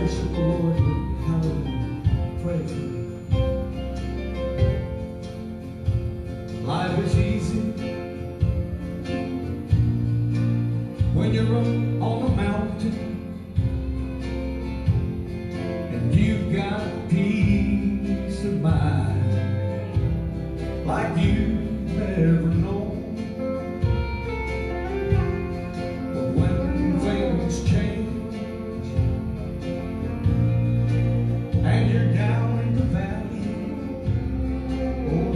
worship the Lord. Hallelujah. Praise Him. Life is easy when you're up on a mountain and you've got peace of mind like you've never known. But when things change and you're down in the valley, oh,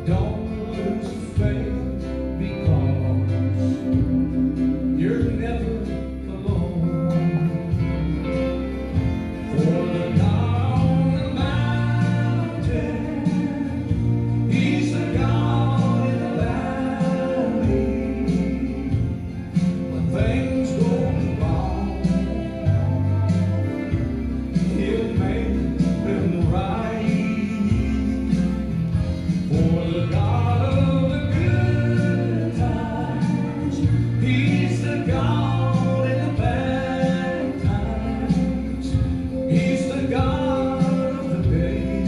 don't lose faith, because you're never alone. For the God on the mountain, He's the God in the valley. When things go wrong, He'll make them right. For the God of the good times, He's the God in the bad times. He's the God of the day,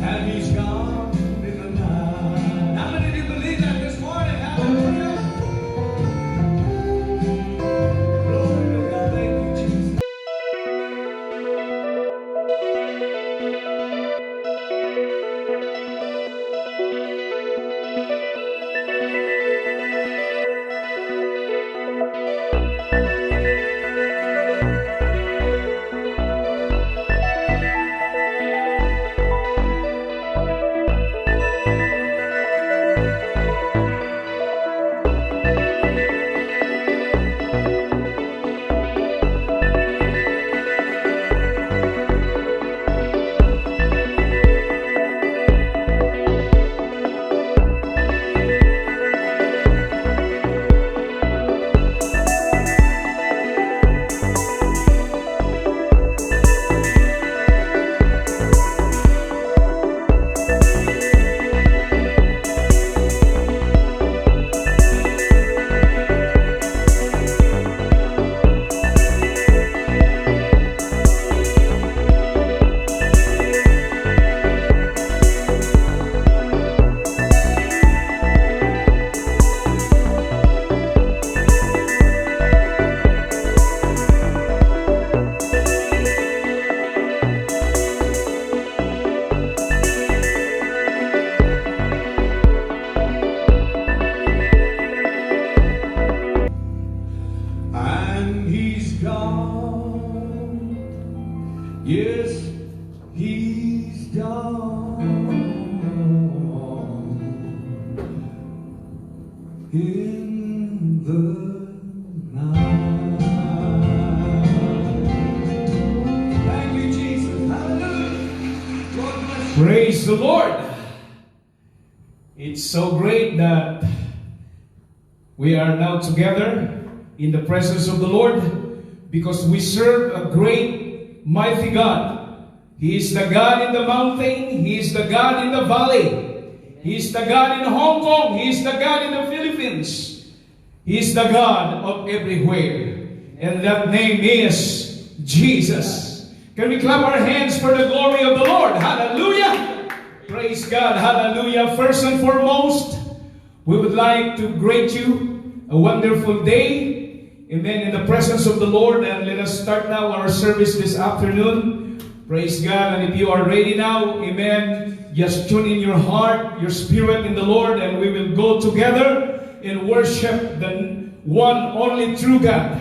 and He's God in the night. How many of you believe that this morning? Hallelujah. Glory to God. Thank you, Jesus. And He's God. Yes, He's God in the night. Thank you, Jesus. Hallelujah. God bless you. Praise the Lord. It's so great that we are now together in the presence of the Lord, because we serve a great, mighty God. He is the God in the mountain. He is the God in the valley. He is the God in Hong Kong. He is the God in the Philippines. He is the God of everywhere. And that name is Jesus. Can we clap our hands for the glory of the Lord? Hallelujah! Praise God. Hallelujah. First and foremost, we would like to greet you a wonderful day. Amen. In the presence of the Lord. And let us start now our service this afternoon. Praise God. And if you are ready now, amen, just tune in your heart, your spirit in the Lord, and we will go together and worship the one only true God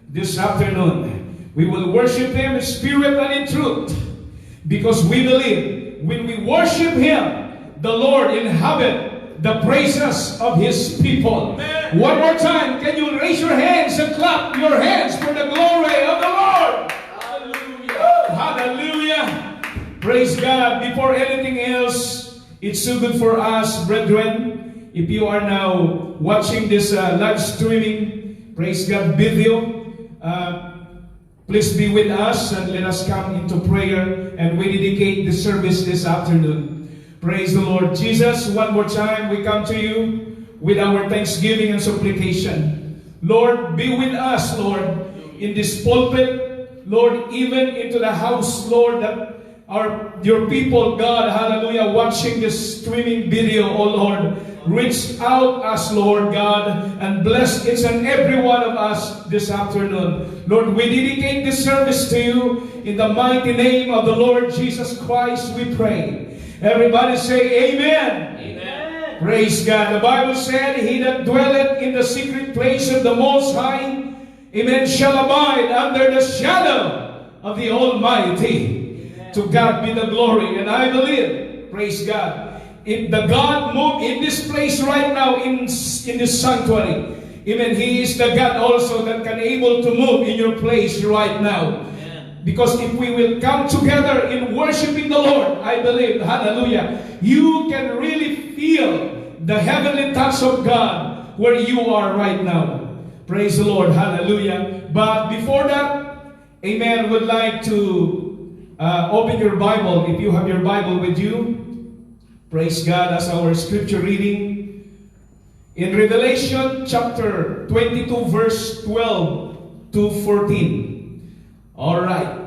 this afternoon. We will worship Him in spirit and in truth, because we believe when we worship Him, the Lord inhabits the praises of His people. Amen. One more time, can you raise your hands and clap your hands for the glory of the Lord? Hallelujah. Hallelujah. Praise God. Before anything else, it's so good for us, brethren, if you are now watching this live streaming, praise God, video, please be with us and let us come into prayer, and we dedicate the service this afternoon. Praise the Lord Jesus. One more time, we come to you with our thanksgiving and supplication. Lord, be with us, Lord, in this pulpit, Lord, even into the house, Lord, that your people, God, hallelujah, watching this streaming video, oh Lord, reach out us, Lord God, and bless each and every one of us this afternoon. Lord, we dedicate this service to you in the mighty name of the Lord Jesus Christ, we pray. Everybody say amen. Amen. Praise God. The Bible said, he that dwelleth in the secret place of the Most High, amen, shall abide under the shadow of the Almighty. To God be the glory. And I believe, praise God, if the God move in this place right now, in this sanctuary, amen, He is the God also that can able to move in your place right now. Amen. Because if we will come together in worshiping the Lord, I believe, hallelujah, you can really feel the heavenly touch of God where you are right now. Praise the Lord, hallelujah. But before that, amen, would like to open your Bible, if you have your Bible with you. Praise God, as our scripture reading in Revelation chapter 22 verse 12 to 14. Alright,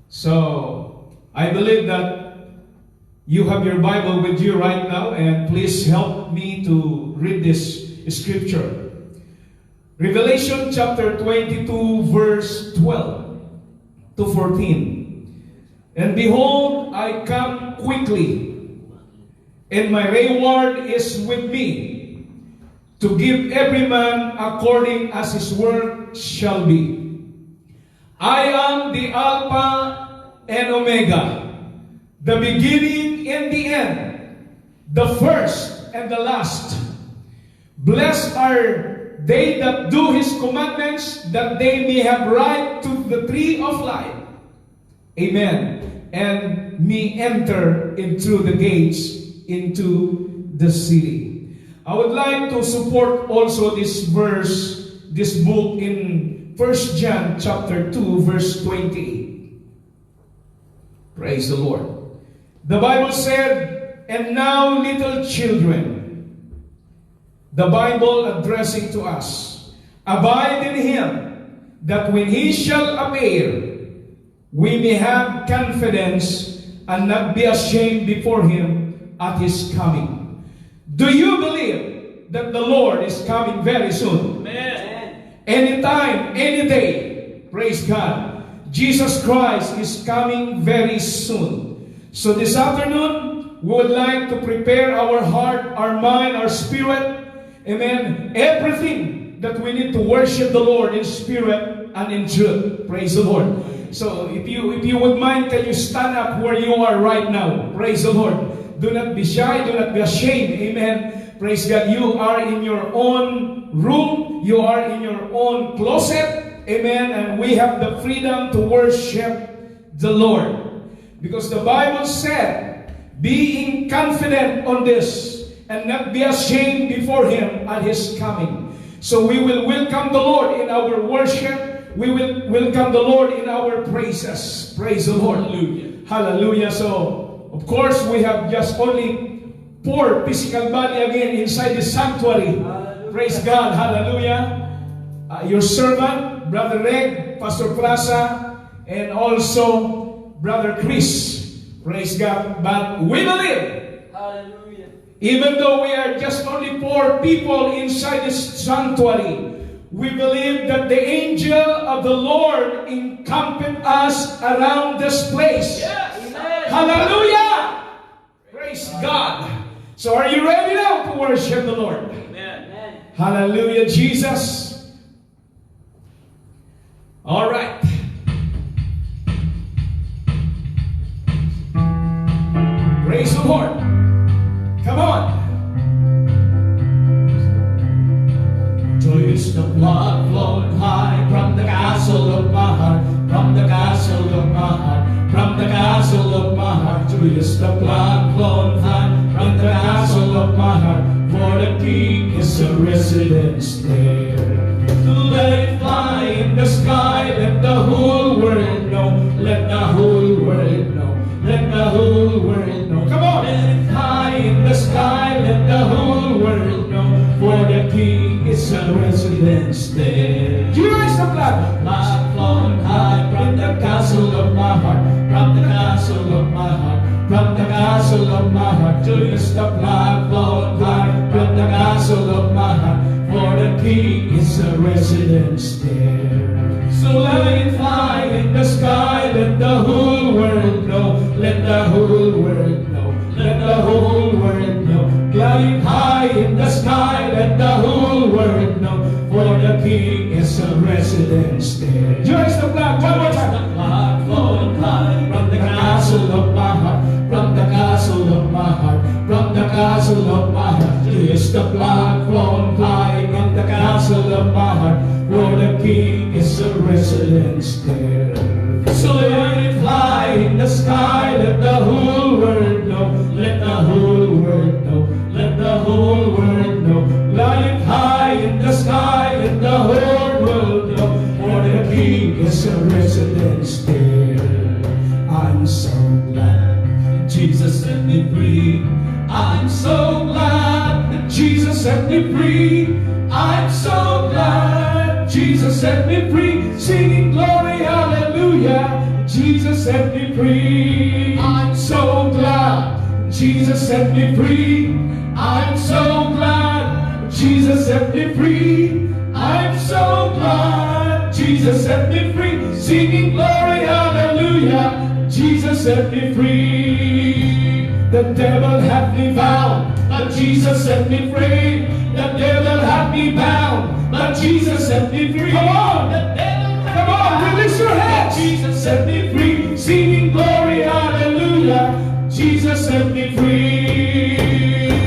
so I believe that you have your Bible with you right now, and please help me to read this scripture. Revelation chapter 22 verse 12 to 14. And behold, I come quickly, and my reward is with me, to give every man according as his work shall be. I am the Alpha and Omega, the beginning and the end, the first and the last. Blessed are they that do his commandments, that they may have right to the tree of life. Amen. And me enter into the gates, into the city. I would like to support also this verse, this book in 1 John chapter 2 verse 28. Praise the Lord. The Bible said, and now little children, the Bible addressing to us, abide in him, that when he shall appear, we may have confidence and not be ashamed before him at his coming. Do you believe that the Lord is coming very soon? Amen. Anytime, any day. Praise God. Jesus Christ is coming very soon. So this afternoon, we would like to prepare our heart, our mind, our spirit. Amen. Everything that we need to worship the Lord in spirit and in truth. Praise the Lord. So if you would mind, can you stand up where you are right now? Praise the Lord. Do not be shy, do not be ashamed. Amen. Praise God. You are in your own room. You are in your own closet. Amen. And we have the freedom to worship the Lord. Because the Bible said, being confident on this and not be ashamed before him at his coming. So we will welcome the Lord in our worship. We will welcome the Lord in our praises. Praise the Lord. Hallelujah. Hallelujah. So, of course, we have just only 4 physical body again inside the sanctuary. Hallelujah. Praise God. Hallelujah. Your servant, Brother Reg, Pastor Plaza, and also Brother Chris. Praise God. But we believe, Hallelujah, even though we are just only 4 people inside this sanctuary, we believe that the angel of the Lord encampeth us around this place. Yes. Hallelujah! Praise God. So are you ready now to worship the Lord? Amen. Hallelujah, Jesus. All right. Praise the Lord. Come on. Joyous the blood flowed high from the castle of my heart, from the castle of my heart, from the castle of my heart. Joyous the blood flowed high from the castle of my heart, for the King is a residence there. Let it fly in the sky, let the whole world know, let the whole world know, let the whole world know. Come on! Let it fly in the sky, let the whole world know, for the King is a residence there. You guys the blood. Blood flowing high from the castle of my heart, from the castle of my heart, from the castle of my heart. Just the blood flowing high from the castle of my heart. For the King is a residence there. So let it fly in the sky, let the whole world know, let the whole world know, let the whole world know. Flying high in the sky, let the whole world know, for the King is a residence there. Joyce the blood, one more time. The blood flowing high from the castle of my heart, from the castle of my heart, from the castle of my heart. Is the blood flowing high in the castle of my heart, for the King is a residence there. So let it fly in the sky, let the whole world know, let the whole world know, let the whole world know. Flying high in the sky, let the whole world know, for the King is a residence there. I'm so glad Jesus set me free. I'm so glad that Jesus set me free. I'm so glad Jesus set me free. Singing glory, hallelujah. Jesus set me free. I'm so glad Jesus set me free. I'm so glad Jesus set me free. I'm so glad Jesus set me free. Singing glory, hallelujah. Jesus set me free. The devil had me bound, but Jesus set me free. The devil had me bound, but Jesus set me free. Come on, the devil had Come on, release your hands. Jesus set me free. Singing glory, hallelujah. Jesus set me free.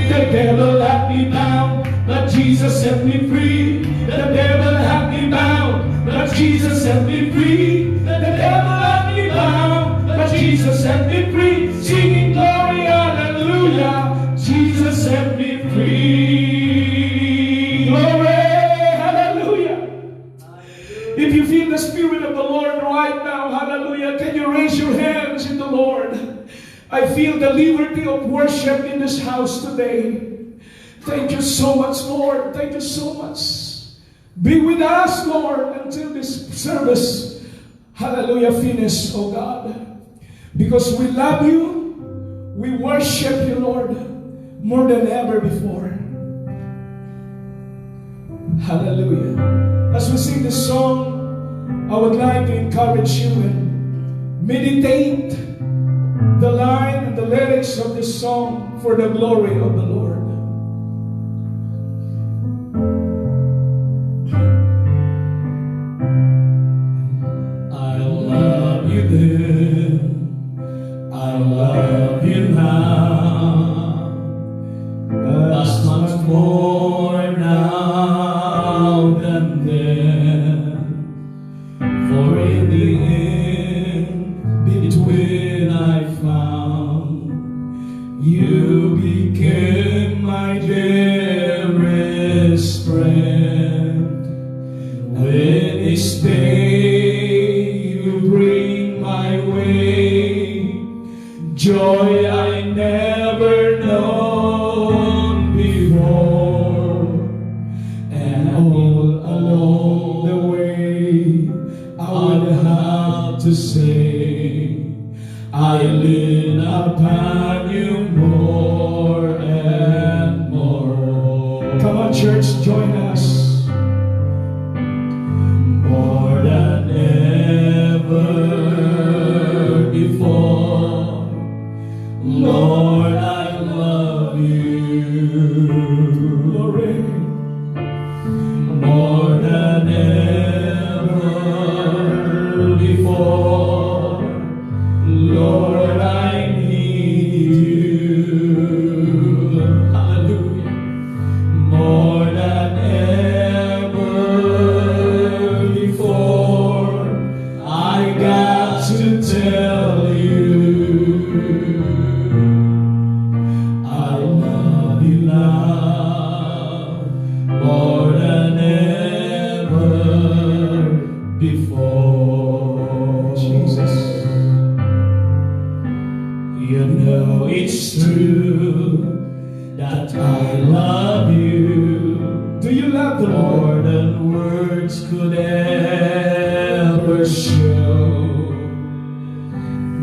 The devil had me bound, but Jesus set me free. The devil had me bound, but Jesus set me free. The devil had me bound, but Jesus set me free. Singing glory, hallelujah. Jesus set me free. Glory, hallelujah. If you feel the Spirit of the Lord right now, hallelujah, can you raise your hands in the Lord? I feel the liberty of worship in this house today. Thank you so much, Lord. Thank you so much. Be with us, Lord, until this service, hallelujah, finish, oh God. Because we love you, we worship you, Lord, more than ever before. Hallelujah. As we sing this song, I would like to encourage you and meditate the line and the lyrics of this song for the glory of the Lord. I love you then, I love you now, but much more now than then. For in the end, between I found, you became my dearest friend. When each day you bring my way, joy I never known before, and all along the way I would have to say, I lean upon you more and more. Come on, church, join us. More than ever before, Lord, I love you. Glory. More than ever before, Lord, I need you. Hallelujah. More than ever before, I got to tell you, I love you now more than ever before. Jesus. You know it's true that I love you Do you love the Lord? more than words could ever worship.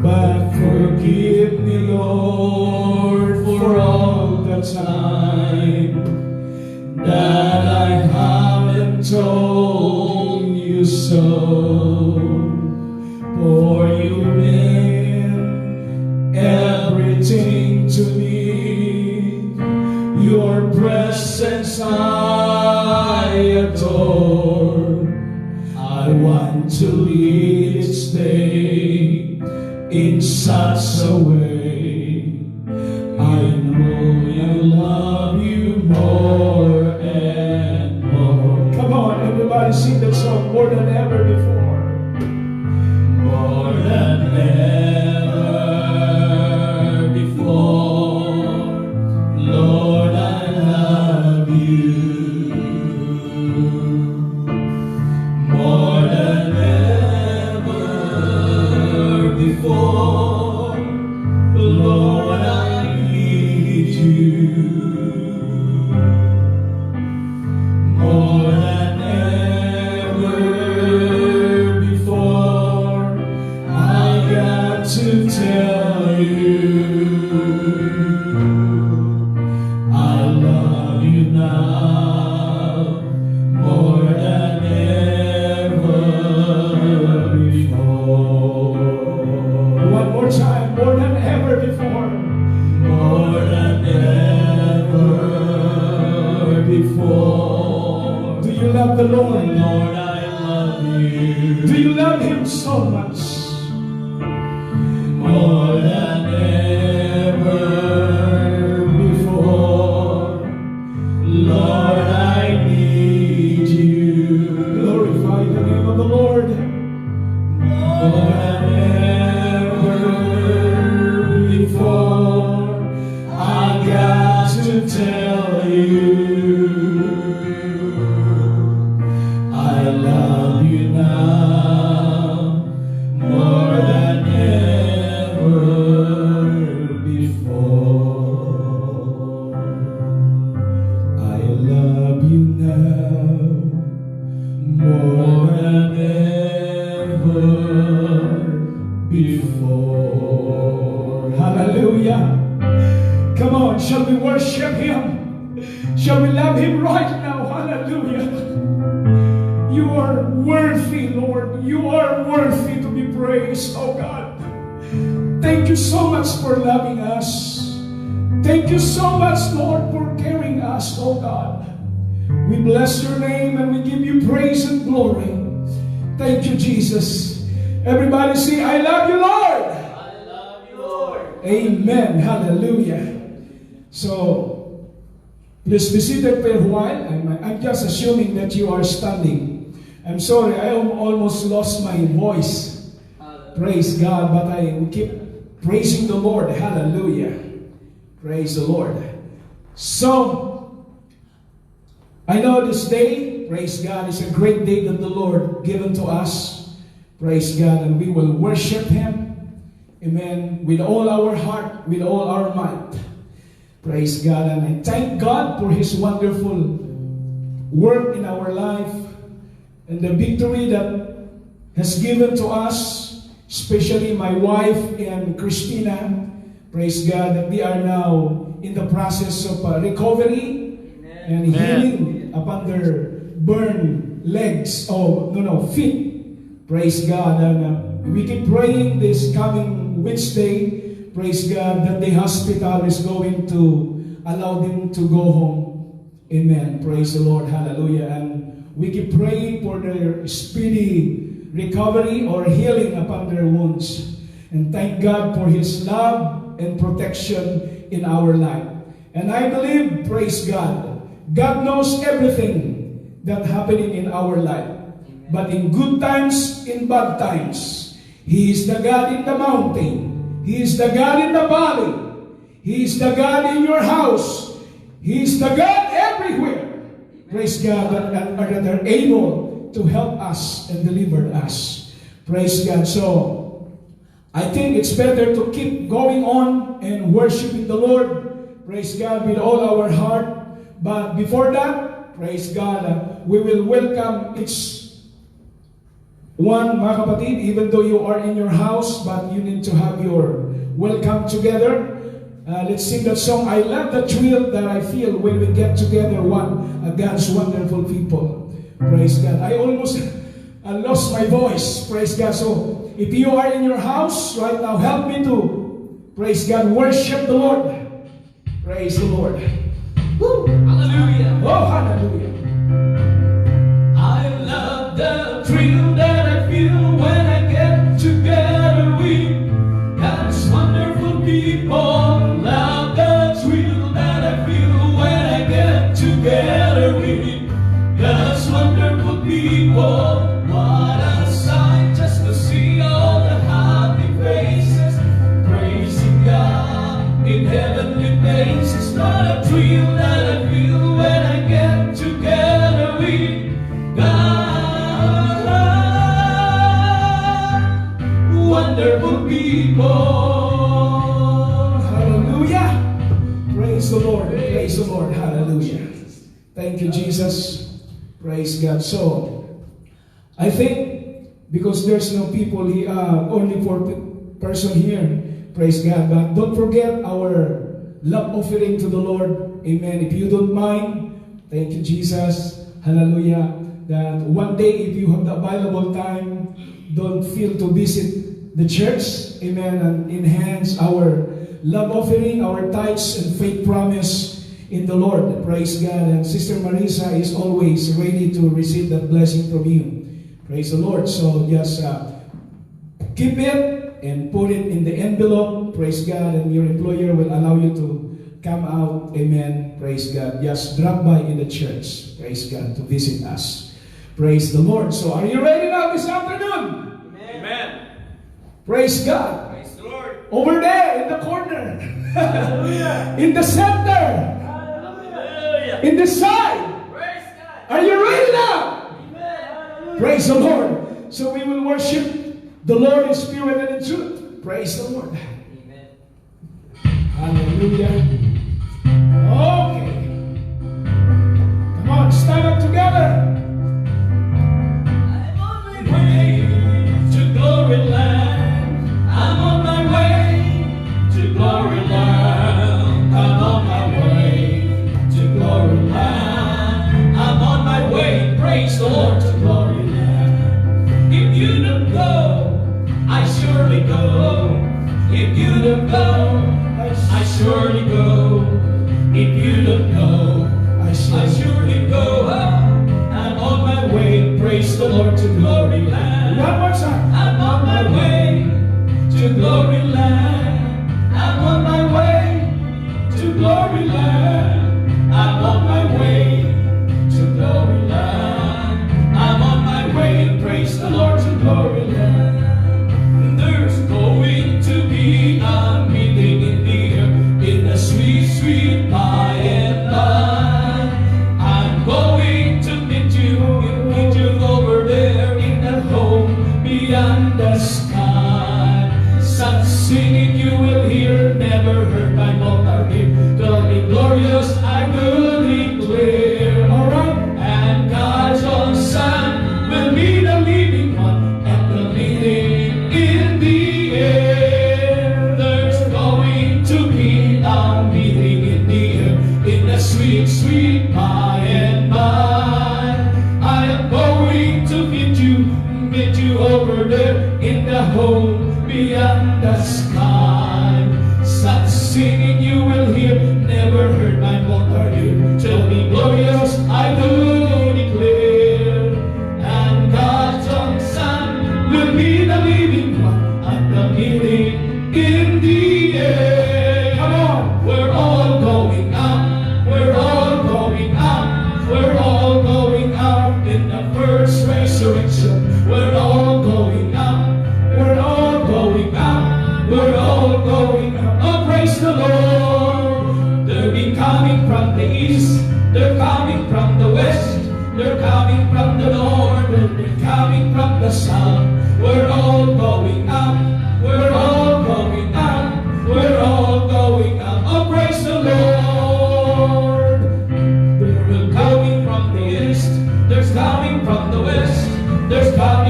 But forgive me, Lord, for all the time that I haven't told you so. For you mean everything to me. Your presence I adore. I want to live each day in such a way. I know I love you more and more. Come on, everybody sing that song more than ever before. More than ever before. Lord, I love you. More than ever before, Lord, I need you. More than ever before, I got to tell you, I love you now more than ever before. One more time, more than ever before. More than ever before. Do you love the Lord? Lord, I love you. Do you love Him so much? More than ever before. Lord, I need you. Glorify the name of the Lord. More than ever before, I got to tell you, I love you now more than ever before. I love you now more than ever before. Hallelujah. Come on, shall we worship Him? Shall we love Him right now? Hallelujah. You are worthy, Lord. You are worthy to be praised, oh God. Thank you so much for loving us. Thank you so much, Lord, for carrying us, oh God. We bless your name and we give you praise and glory. Thank you, Jesus. Everybody say, I love you, Lord. I love you, Lord. Amen. Hallelujah. So, please be seated for a while. I'm just assuming that you are standing. I'm sorry, I almost lost my voice. Praise God, but I will keep praising the Lord. Hallelujah. Praise the Lord. So, I know this day, praise God, is a great day that the Lord given to us. Praise God, and we will worship Him. Amen. With all our heart, with all our might. Praise God, and I thank God for His wonderful work in our life and the victory that has given to us, especially my wife and Christina. Praise God that we are now in the process of recovery and healing upon their burned legs. Feet. Praise God. And we keep praying this coming Wednesday. Praise God that the hospital is going to allow them to go home. Amen. Praise the Lord. Hallelujah. And we keep praying for their speedy recovery or healing upon their wounds. And thank God for His love and protection in our life. And I believe, praise God, God knows everything that's happening in our life. But in good times, in bad times, He is the God in the mountain. He is the God in the valley. He is the God in your house. He is the God everywhere. Praise God, that are able to help us and deliver us. Praise God. So, I think it's better to keep going on and worshiping the Lord. Praise God with all our heart. But before that, praise God, we will welcome each one, mga kapatid, even though you are in your house, but you need to have your welcome together. Let's sing that song. I love the thrill that I feel when we get together, God's wonderful people. Praise God. I almost lost my voice. Praise God. So, if you are in your house right now, help me to, praise God, worship the Lord. Praise the Lord. Woo. Hallelujah. Oh, hallelujah. I love the thrill that I feel when I get together with God's wonderful people. Love the thrill that I feel when I get together with God's wonderful people. What a sight just to see all the happy faces, praising God in heavenly places. What a thrill that I feel when I get together with God, wonderful people. Hallelujah. Praise the Lord. Praise the Lord. Hallelujah. Thank you, Jesus. Praise God. So, I think because there's no people here, only 4 person here. Praise God. But don't forget our love offering to the Lord. Amen. If you don't mind, thank you, Jesus. Hallelujah. That one day, if you have the available time, don't feel to visit the church. Amen. And enhance our love offering, our tithes and faith promise in the Lord. Praise God. And Sister Marisa is always ready to receive that blessing from you. Praise the Lord. So just keep it and put it in the envelope. Praise God. And your employer will allow you to come out. Amen. Praise God. Just drop by in the church. Praise God. To visit us. Praise the Lord. So are you ready now this afternoon? Amen. Praise God. Praise the Lord. Over there in the corner. In the center. Hallelujah. In the side. Praise God. Are you ready now? Amen. Praise the Lord. So we will worship the Lord in spirit and in truth. Praise the Lord. Amen. Hallelujah. Okay. Come on, stand up together. I'm on my way to glory land. I'm on my way to glory land. I'm on my way to glory land. I'm on my way, praise the Lord, to glory land. If you don't go, I surely go. If you don't go, I surely go. If you don't go, I surely go. I'm on my way, praise the Lord, to glory land. One more time. I'm on my way to glory land. I'm on my way to glory land. I'm on my way to glory land. I'm on my way, praise the Lord, to glory land. There's going to be a meeting in the air, in the sweet, sweet by and by. I'm going to meet you over there in that home beyond the sky. Such singing you will hear, never heard by mortal ear. Glory glorious, I will declare. Alright, and God's own Son will be the living one at the meeting in the air. There's going to be a meeting in the air, in the sweet, sweet by and by. I am going to meet you over there in the home beyond the sky. Such singing you will hear, never heard by mortal ear. Tell me glorious, I do declare. And God's own Son will be the living one at the meeting in the air. Come on, we're all going up, we're all going up, we're all going up in the first resurrection. We're all going up, we're all going up, we're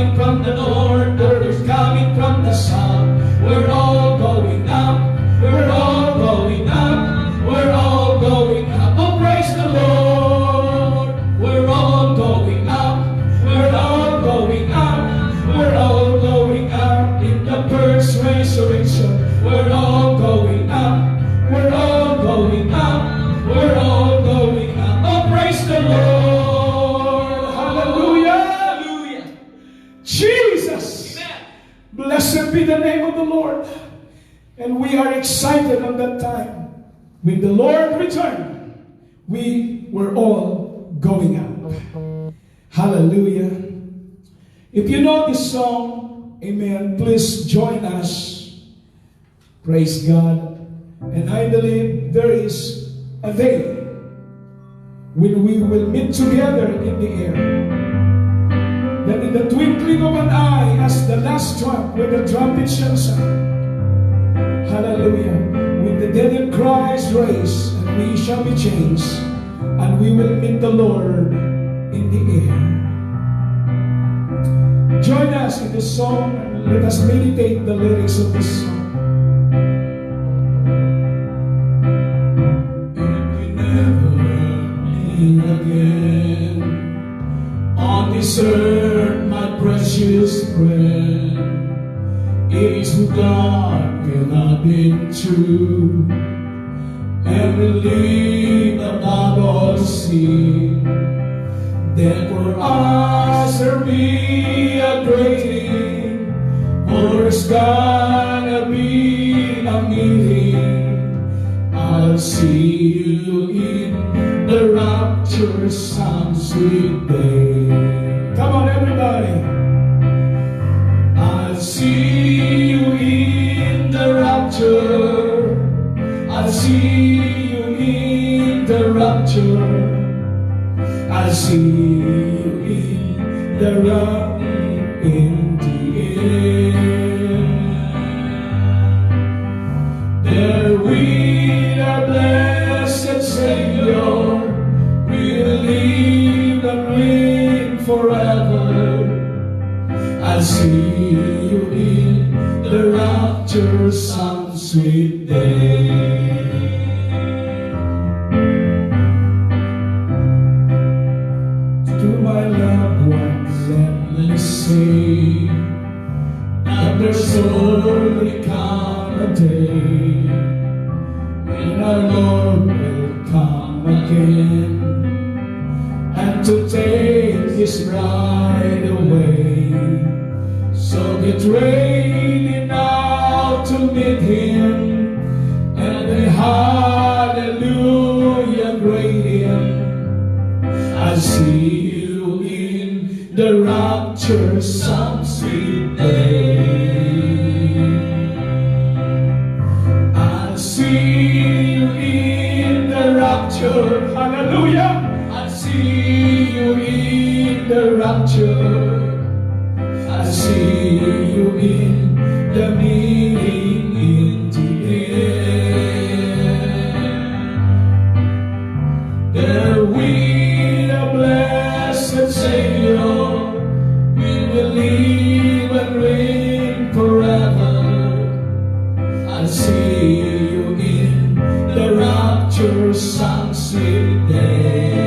coming from the north, others coming from the south. We're all going up, we're all going up, we're all going up. Oh, praise the Lord. We're all going up, we're all going up, we're all going up in the first resurrection. We're all going up, we're all going up, we're all going up. Oh, praise the Lord. Hallelujah. Hallelujah. Jesus. Amen. Blessed be the name of the Lord. And we are excited on that time. When the Lord returned, we were all going up. Hallelujah. If you know this song, amen, please join us. Praise God. And I believe there is a day when we will meet together in the air. That in the twinkling of an eye, as the last trump, when the trumpet shall sound, hallelujah, when the dead in Christ rise, and we shall be changed, and we will meet the Lord in the air. Join us in this song, and let us meditate the lyrics of this song. Again on this earth, my precious friend, is who God will have been true and believe above all sin. Then for us there be a great thing, for it's gonna be a meeting. I'll see you in the rapture some sweet day. Come on, everybody. I'll see you in the rapture. I'll see you in the rapture. I'll see you in the rapture in the air. There with our blessed Savior, we'll live and reign forever. I'll see you in the rapture some sweet day. To my loved ones, let me say that there's only come a day when our Lord will come again, and to take His bride away. So get ready now to meet Him, and then hallelujah great Him. I'll see you in the rapture some sweet day. I'll see you in the rapture, hallelujah. I'll see you in the rapture. I'll see you in the meeting in the air. There with a blessed Savior, we will live and reign forever. I'll see you in the rapture some sweet day.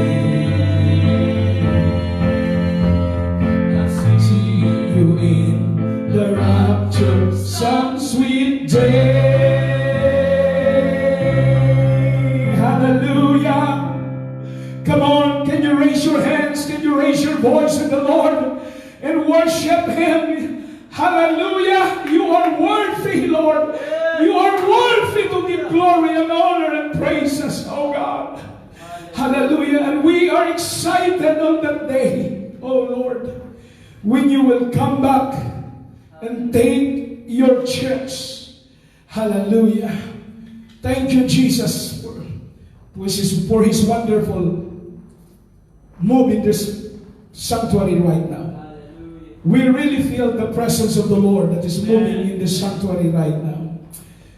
I'll see you in the rapture some sweet day. Hallelujah. Come on, can you raise your hands? Can you raise your voice in the Lord and worship Him? Hallelujah. You are worthy, Lord. You are worthy to give glory and honor and praises, oh God. Hallelujah. And we are excited on that day, oh Lord, when you will come back and take your church. Hallelujah. Thank you, Jesus, for His wonderful move in this sanctuary right now. We really feel the presence of the Lord that is moving in this sanctuary right now.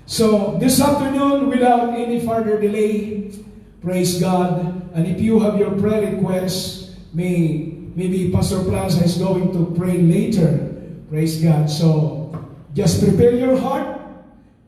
So this afternoon, without any further delay, praise God. And if you have your prayer requests, may maybe Pastor Plaza is going to pray later. Praise God. So, just prepare your heart,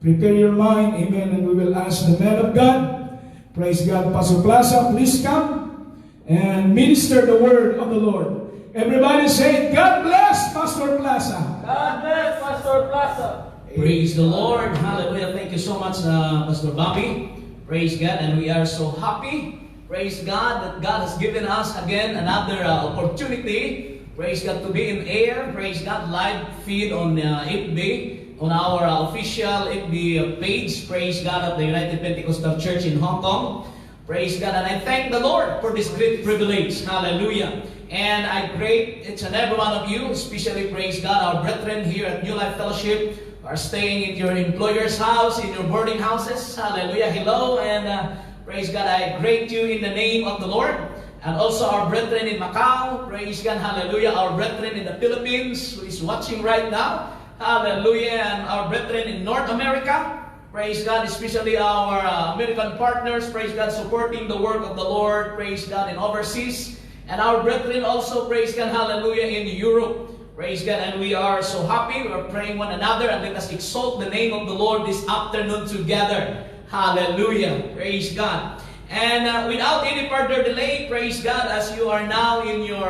prepare your mind, amen, and we will ask the man of God. Praise God. Pastor Plaza, please come and minister the word of the Lord. Everybody say, God bless Pastor Plaza. God bless Pastor Plaza. Praise the Lord. Hallelujah. Thank you so much, Pastor Bobby. Praise God. And we are so happy. Praise God that God has given us again another opportunity. Praise God to be in air. Praise God. Live feed on FB, on our official FB page. Praise God of the United Pentecostal Church in Hong Kong. Praise God. And I thank the Lord for this great privilege. Hallelujah. And I pray each and every one of you, especially, praise God, our brethren here at New Life Fellowship, are staying in your employer's house, in your boarding houses. Hallelujah. Hello. And praise God, I greet you in the name of the Lord. And also our brethren in Macau. Praise God. Hallelujah. Our brethren in the Philippines who is watching right now. Hallelujah. And our brethren in North America. Praise God. Especially our American partners. Praise God. Supporting the work of the Lord. Praise God. In overseas. And our brethren also, praise God, hallelujah, in Europe. Praise God. And we are so happy. We are praying one another. And let us exalt the name of the Lord this afternoon together. Hallelujah. Praise God. And without any further delay, praise God, as you are now in your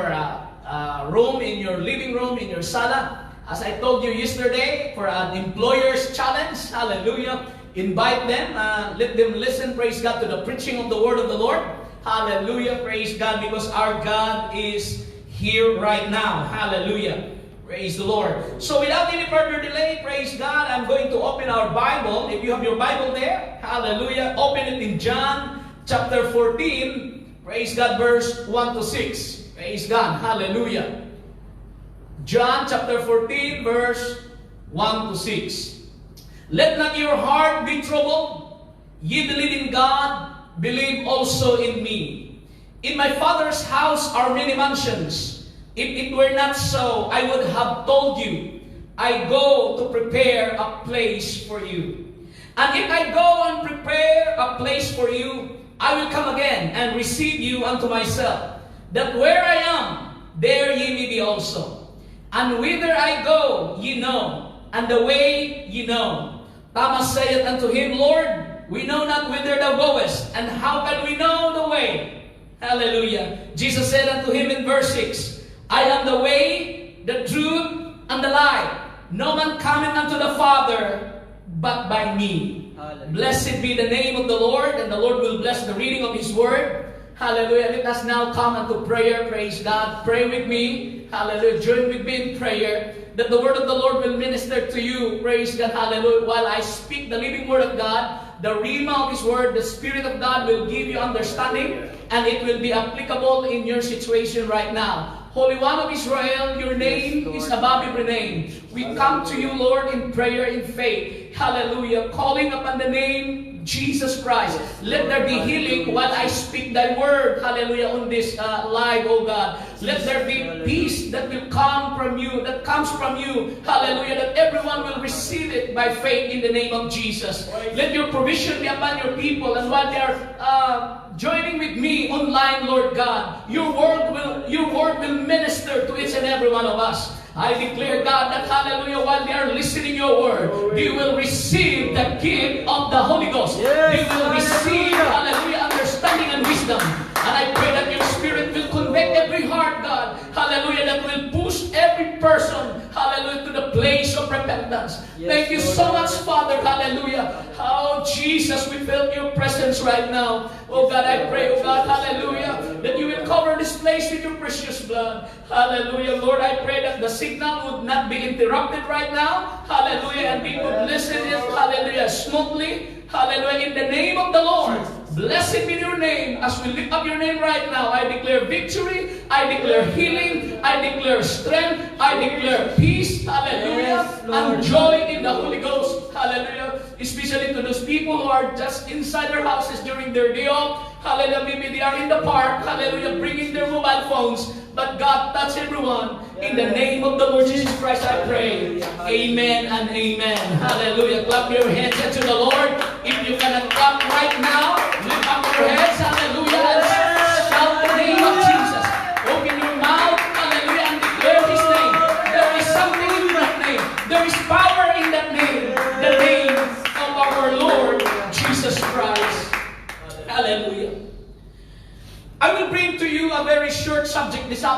room, in your living room, in your sala. As I told you yesterday, for an employer's challenge. Hallelujah. Invite them. Let them listen, praise God, to the preaching of the word of the Lord. Hallelujah, praise God, because our God is here right now. Hallelujah, praise the Lord. So without any further delay, praise God, I'm going to open our Bible. If you have your Bible there, hallelujah, open it in John chapter 14, praise God, verse 1 to 6. Praise God, hallelujah. John chapter 14, verse 1 to 6. Let not your heart be troubled. Ye believe in God, believe also in me. In my Father's house are many mansions. If it were not so, I would have told you. I go to prepare a place for you. And if I go and prepare a place for you, I will come again and receive you unto myself, that where I am, there ye may be also. And whither I go, ye know, and the way ye know. Thomas saith unto him, Lord, we know not whither thou goest, and how can we know the way? Hallelujah. Jesus said unto him in verse 6, I am the way, the truth, and the life. No man cometh unto the Father but by me. Hallelujah. Blessed be the name of the Lord, and the Lord will bless the reading of His word. Hallelujah. Let us now come unto prayer. Praise God. Pray with me. Hallelujah. Join with me in prayer, that the word of the Lord will minister to you. Praise God. Hallelujah. While I speak the living word of God, the rhema of His word, the Spirit of God will give you understanding, and it will be applicable in your situation right now. Holy One of Israel, your name is above every name. We come to you, Lord, in prayer, in faith. Hallelujah. Calling upon the name Jesus Christ. Let there be healing while I speak thy word. Hallelujah. On this live, oh God. Let there be peace that will come from you, that comes from you. Hallelujah. That everyone will receive it by faith in the name of Jesus. Let your provision be upon your people, and while they are joining with me online, Lord God, your word will minister to each and every one of us. I declare, God, that hallelujah, while they are listening your word, they will receive the gift of the Holy Ghost. They will receive, hallelujah, understanding and wisdom. And I pray that your Spirit will convict every heart, God, hallelujah, that will push every person, hallelujah, to the place of repentance. Thank you so much, Father, hallelujah. Oh, Jesus, we felt your presence right now. Oh, God, I pray, oh, God, hallelujah, that you will cover this place with your precious blood. Hallelujah, Lord, I pray that the signal would not be interrupted right now. Hallelujah, and we would listen it, hallelujah, smoothly. Hallelujah, in the name of the Lord. Blessed be your name. As we lift up your name right now, I declare victory, I declare healing, I declare strength, I declare peace, hallelujah, and joy in the Holy Ghost, hallelujah, especially to those people who are just inside their houses during their day off, hallelujah, maybe they are in the park, hallelujah, bringing their mobile phones, but God, touch everyone, in the name of the Lord Jesus Christ, I pray, amen and amen, hallelujah. Clap your hands unto the Lord. If you cannot clap right now, lift up your heads, hallelujah, and shout the name of Jesus. Open your mouth,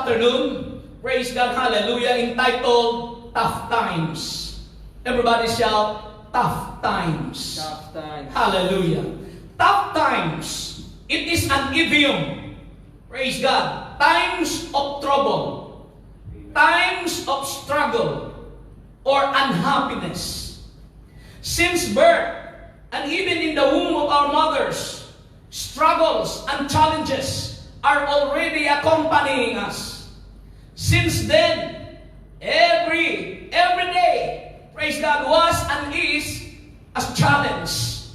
afternoon, praise God, hallelujah, entitled Tough Times. Everybody shout, tough times. Tough times. Hallelujah. Tough times. It is an idiom. Praise God. Times of trouble. Times of struggle or unhappiness. Since birth, and even in the womb of our mothers, struggles and challenges are already accompanying us. Since then, every day, praise God, was and is a challenge.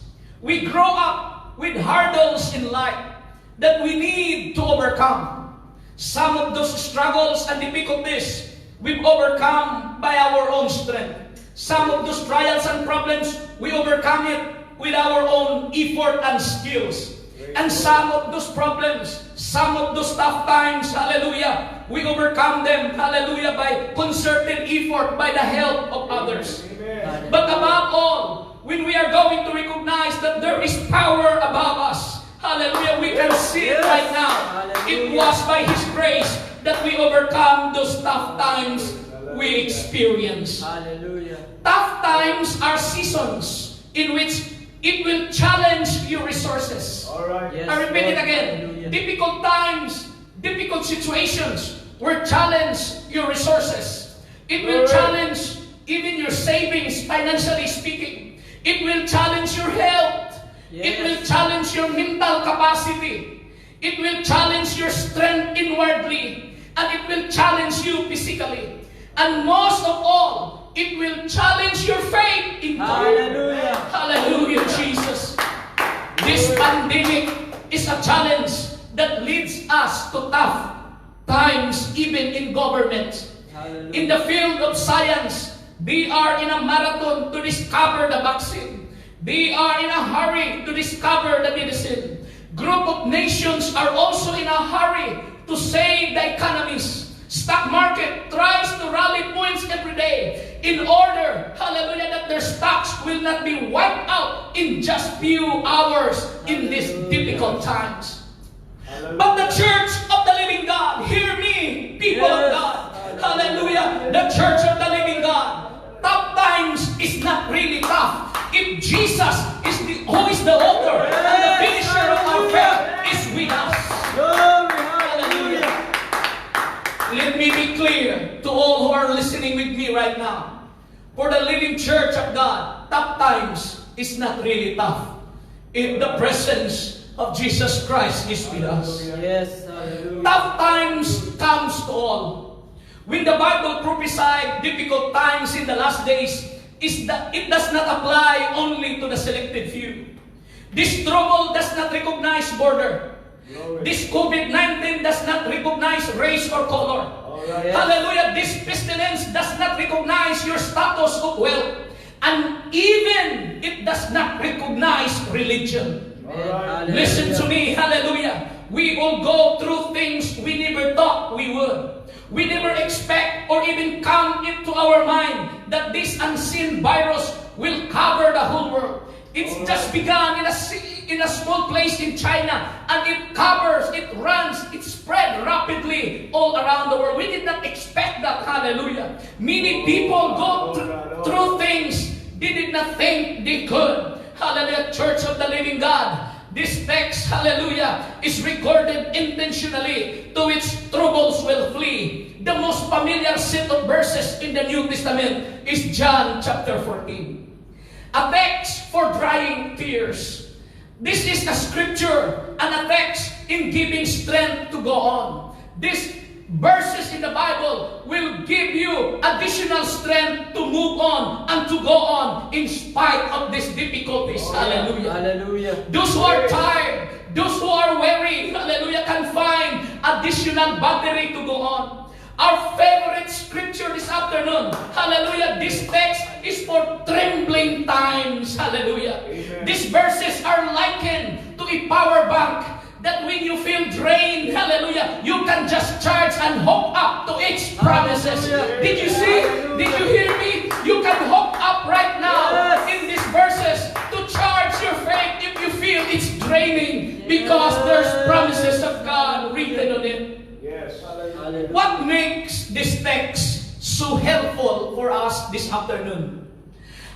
We grow up with hurdles in life that we need to overcome. Some of those struggles and difficulties we've overcome by our own strength. Some of those trials and problems, we overcome it with our own effort and skills. And some of those problems, some of those tough times, hallelujah, we overcome them, hallelujah, by concerted effort, by the help of others. Amen. But above all, when we are going to recognize that there is power above us, hallelujah, we can see it right now. It was by His grace that we overcome those tough times we experience. Hallelujah. Tough times are seasons in which it will challenge your resources. All right. Yes, I repeat it Lord. again. Hallelujah. Difficult times, difficult situations will challenge your resources. It will Alright. challenge even your savings, financially speaking. It will challenge your health. It Yes. will challenge your mental capacity. It will challenge your strength inwardly. And it will challenge you physically. And most of all, it will challenge your faith in God. Hallelujah. Hallelujah, Jesus. This pandemic is a challenge that leads us to tough times, even in government. Hallelujah. In the field of science, they are in a marathon to discover the vaccine. They are in a hurry to discover the medicine. Group of nations are also in a hurry to save the economies. Stock market tries to rally points every day in order, hallelujah, that their stocks will not be wiped out in just few hours in these difficult times. But the church of the living God, hear me, people of Yes. God, hallelujah, the church of the living God, tough times is not really tough. If Jesus is who is the author and the finisher of our faith is with us. Glory. Hallelujah. Let me be clear to all who are listening with me right now. For the living church of God, tough times is not really tough if the presence of Jesus Christ is with us. Yes. Hallelujah. Tough times comes to all. When the Bible prophesied difficult times in the last days, it does not apply only to the selected few. This trouble does not recognize border. This COVID-19 does not recognize race or color. Alright. Hallelujah. This pestilence does not recognize your status of wealth. And even it does not recognize religion. Alright. Listen to me, hallelujah. We will go through things we never thought we would. We never expect or even come into our mind that this unseen virus will cover the whole world. It's just begun in a small place in China, and it covers, it runs, it spread rapidly all around the world. We did not expect that, hallelujah. Many people go through things they did not think they could. Hallelujah, Church of the Living God. This text, hallelujah, is recorded intentionally to which troubles will flee. The most familiar set of verses in the New Testament is John chapter 14. A text for drying tears. This is a scripture and a text in giving strength to go on. These verses in the Bible will give you additional strength to move on and to go on in spite of these difficulties. Hallelujah. Hallelujah. Those who are tired, those who are weary, hallelujah, can find additional battery to go on. Our favorite scripture this afternoon, hallelujah, this text is for trembling times, hallelujah. Amen. These verses are likened to a power bank that when you feel drained, hallelujah, you can just charge and hook up to its promises. Hallelujah. Did you see? Did you hear me? You can hook up right now Yes. in these verses to charge your faith if you feel it's draining because there's promises of God written on it. Yes. Hallelujah. What What makes this text so helpful for us this afternoon?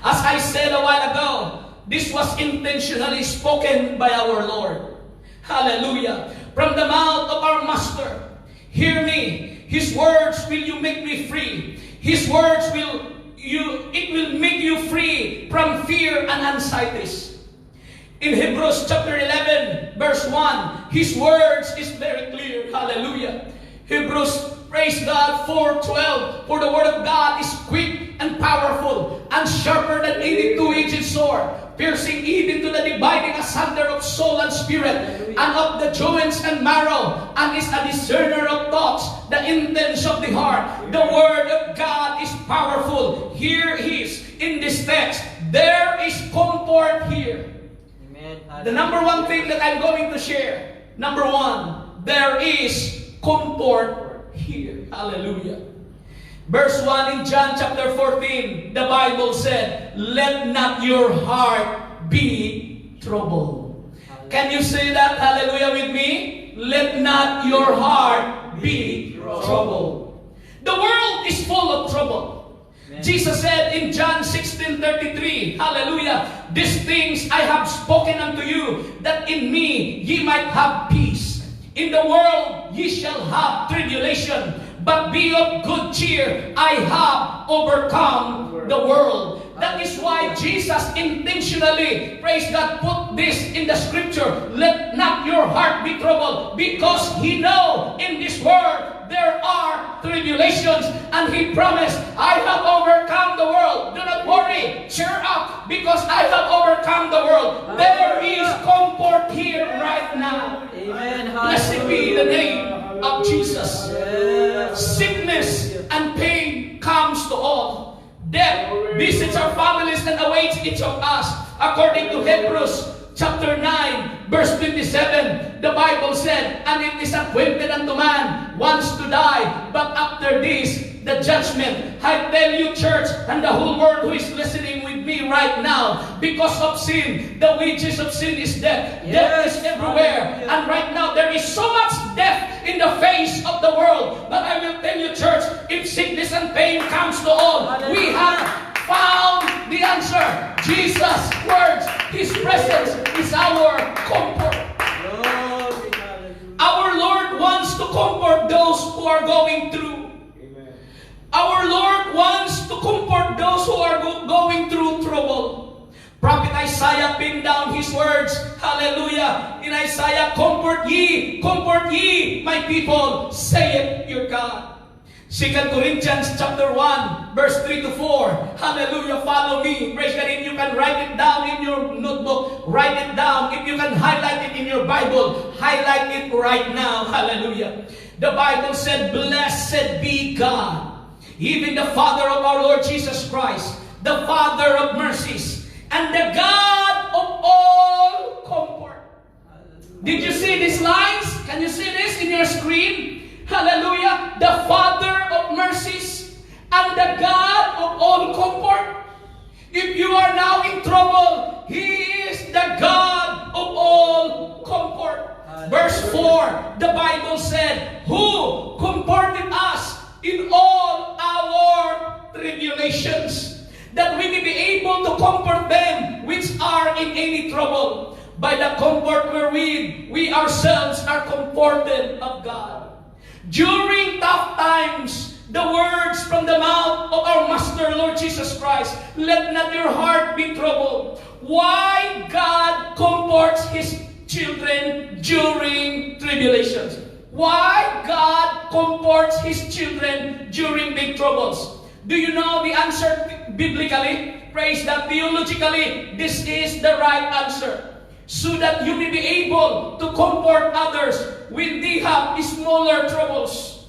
As I said a while ago, this was intentionally spoken by our Lord. Hallelujah. From the mouth of our Master. Hear me. His words will you make me free. His words will make you free from fear and anxieties. In Hebrews chapter 11, verse 1, His words is very clear. Hallelujah. Hebrews, praise God, 4:12. For the word of God is quick and powerful and sharper than any two-edged sword, piercing even to the dividing asunder of soul and spirit, and of the joints and marrow, and is a discerner of thoughts, the intents of the heart. The word of God is powerful. Here is, in this text, there is comfort here. Amen. The number one thing that I'm going to share, number one, there is comfort here. Hallelujah. Verse 1 in John chapter 14, the Bible said, let not your heart be troubled. Can you say that, hallelujah, with me? Let not your heart be troubled. The world is full of trouble. Amen. Jesus said in John 16:33, hallelujah, these things I have spoken unto you, that in me ye might have peace. In the world ye shall have tribulation, but be of good cheer. I have overcome the world. That is why Jesus intentionally, praise God, put this in the scripture. Let not your heart be troubled, because He know in this world there are tribulations, and He promised, I have overcome the world. Do not worry, cheer up, because I have overcome the world. There is comfort here right now. Amen. Blessed be the name of Jesus. Yes. Sickness and pain comes to all. Death visits our families and awaits each of us. According to Hebrews chapter 9, verse 27, the Bible said, and it is appointed unto man once to die, but after this, the judgment. I tell you, church, and the whole world who is listening with me right now, because of sin, the wages of sin is death. Yes. Death is everywhere. Hallelujah. And right now, there is so much death in the face of the world. But I will tell you, church, if sickness and pain comes to all, we have found the answer. Jesus' words, His presence is our comfort. Glory, hallelujah. Our Lord wants to comfort those who are going through. Our Lord wants to comfort those who are going through trouble. Prophet Isaiah pinned down his words. Hallelujah. In Isaiah, comfort ye, my people, saith your God. 2 Corinthians chapter 1, verse 3 to 4. Hallelujah. Follow me. Praise God. If you can write it down in your notebook, write it down. If you can highlight it in your Bible, highlight it right now. Hallelujah. The Bible said, blessed be God, even the Father of our Lord Jesus Christ, the Father of mercies, and the God of all comfort. Did you see these lines? Can you see this in your screen? Hallelujah. The Father of mercies and the God of all comfort. If you are now in trouble, He is the God of all comfort. Verse 4, the Bible said, who comforted us in all our tribulations, that we may be able to comfort them which are in any trouble, by the comfort wherewith we ourselves are comforted of God. During tough times, the words from the mouth of our Master Lord Jesus Christ, let not your heart be troubled. Why God comforts His children during tribulations. Why God comforts His children during big troubles. Do you know the answer biblically? Praise God. Theologically, this is the right answer. So that you may be able to comfort others when they have smaller troubles.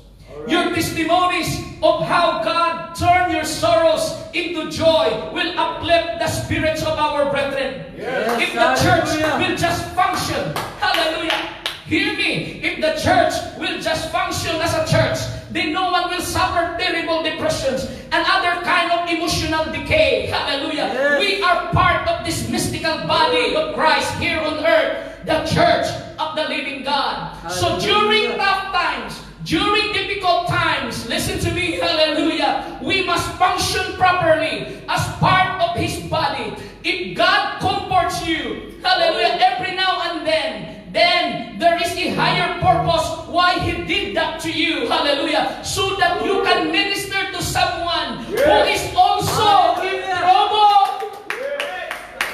Your testimonies of how God turned your sorrows into joy will uplift the spirits of our brethren. Yes. If the church Hallelujah. will just function, hallelujah. Hear me. If the church will just function as a church, then no one will suffer terrible depressions and other kind of emotional decay. Hallelujah. Yes. We are part of this mystical body of Christ here on earth, the church of the living God. So Hallelujah. during tough times, During difficult times, listen to me, hallelujah, we must function properly as part of His body. If God comforts you, hallelujah, every now and then there is a higher purpose why He did that to you, hallelujah, so that you can minister to someone who is also in trouble.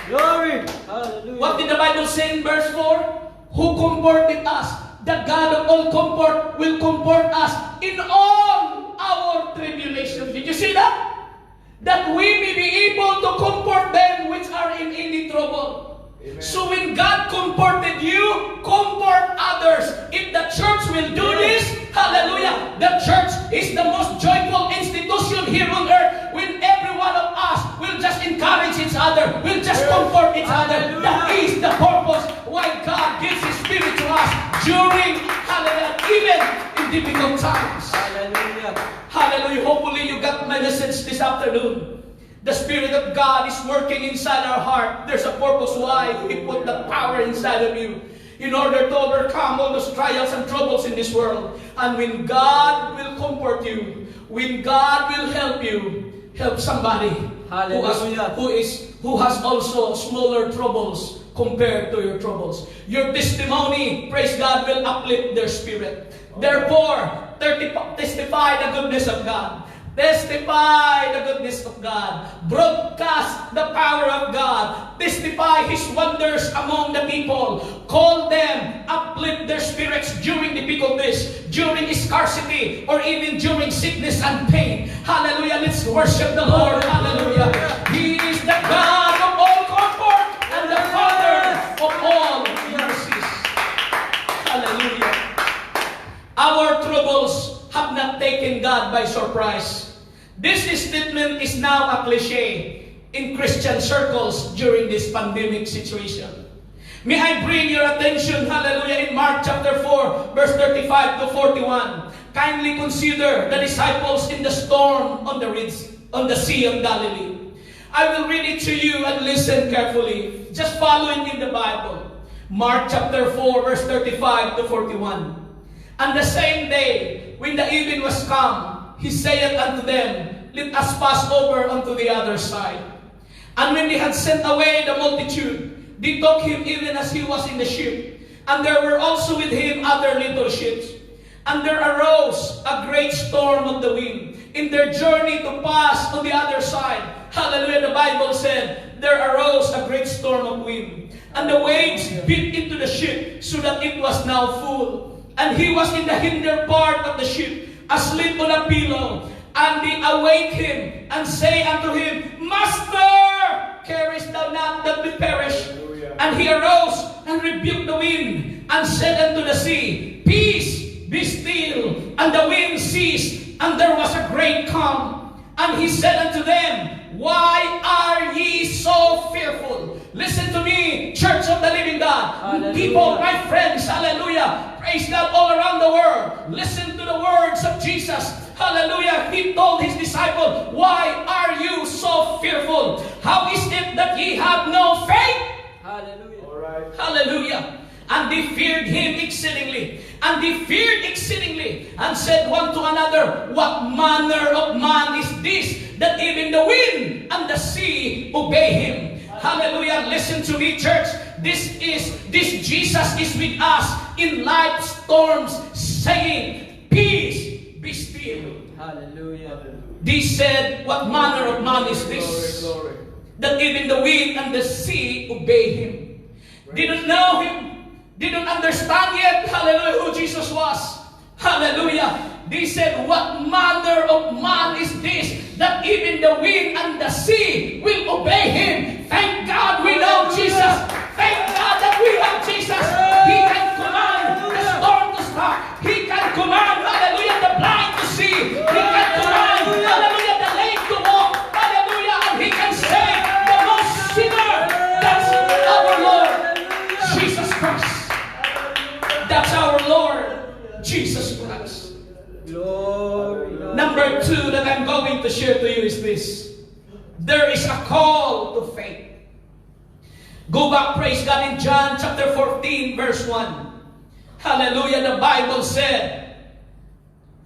Glory. Hallelujah. What did the Bible say in verse 4? Who comforted us? The God of all comfort will comfort us in all our tribulation. Did you see that? That we may be able to comfort them which are in any trouble. Amen. So when God comforted you, comfort others. If the church will do this, hallelujah, the church is the most joyful institution here on earth. When every one of us will just encourage each other, will just comfort each other. That is the purpose why God gives His Spirit to us during, hallelujah, even in difficult times. Hallelujah. Hallelujah. Hopefully you got my message this afternoon. The Spirit of God is working inside our heart. There's a purpose why He put the power inside of you, in order to overcome all those trials and troubles in this world. And when God will comfort you, when God will help you, help somebody Hallelujah. who has also smaller troubles compared to your troubles. Your testimony, praise God, will uplift their spirit. Therefore, testify the goodness of God. Testify the goodness of God. Broadcast the power of God. Testify His wonders among the people. Call them, uplift their spirits during difficulties, during scarcity, or even during sickness and pain. Hallelujah. Let's worship the Lord. Hallelujah. He is the God of all comfort and the Father of all mercies. Hallelujah. Our troubles have not taken God by surprise. This statement is now a cliche in Christian circles during this pandemic situation. May I bring your attention, hallelujah, in Mark chapter 4, verse 35 to 41. Kindly consider the disciples in the storm on the Sea of Galilee. I will read it to you and listen carefully. Just following in the Bible. Mark chapter 4, verse 35 to 41. And the same day, when the evening was come, He saith unto them, Let us pass over unto the other side. And when they had sent away the multitude, they took Him even as He was in the ship. And there were also with Him other little ships. And there arose a great storm of the wind in their journey to pass on the other side. Hallelujah, the Bible said, there arose a great storm of wind. And the waves beat into the ship, so that it was now full. And He was in the hinder part of the ship, asleep on a pillow. And they awake Him, and say unto Him, Master, carest thou not that we perish? And He arose, and rebuked the wind, and said unto the sea, Peace, be still. And the wind ceased, and there was a great calm. And He said unto them, Why are ye so fearful? Listen to me, Church of the Living God. Hallelujah. People, my friends, hallelujah. Praise God all around the world. Listen to the words of Jesus. Hallelujah. He told His disciples, Why are you so fearful? How is it that ye have no faith? Hallelujah. All right. Hallelujah. And they feared Him exceedingly. And they feared exceedingly, and said one to another, What manner of man is this, that even the wind and the sea obey Him? Hallelujah. Listen to me, church. This Jesus is with us in life storms, saying, Peace, be still. Hallelujah. They said, What manner of man is this, Glory, glory. that even the wind and the sea obey Him? Didn't know Him. Didn't understand yet, hallelujah, who Jesus was. Hallelujah. They said, What manner of man is this, that even the wind and the sea will obey Him? Thank God we know Jesus. Thank God that we have Jesus. He can command the storm to stop. He can command, hallelujah, the blind to see. He can command, hallelujah, the lame to walk. Hallelujah. And He can save the lost sinner. That's our Lord, Jesus Christ. That's our Lord, Jesus Christ. Glory. Number 2 that I'm going to share to you is this. There is a call to faith. Go back, praise God, in John chapter 14, verse 1. Hallelujah, the Bible said,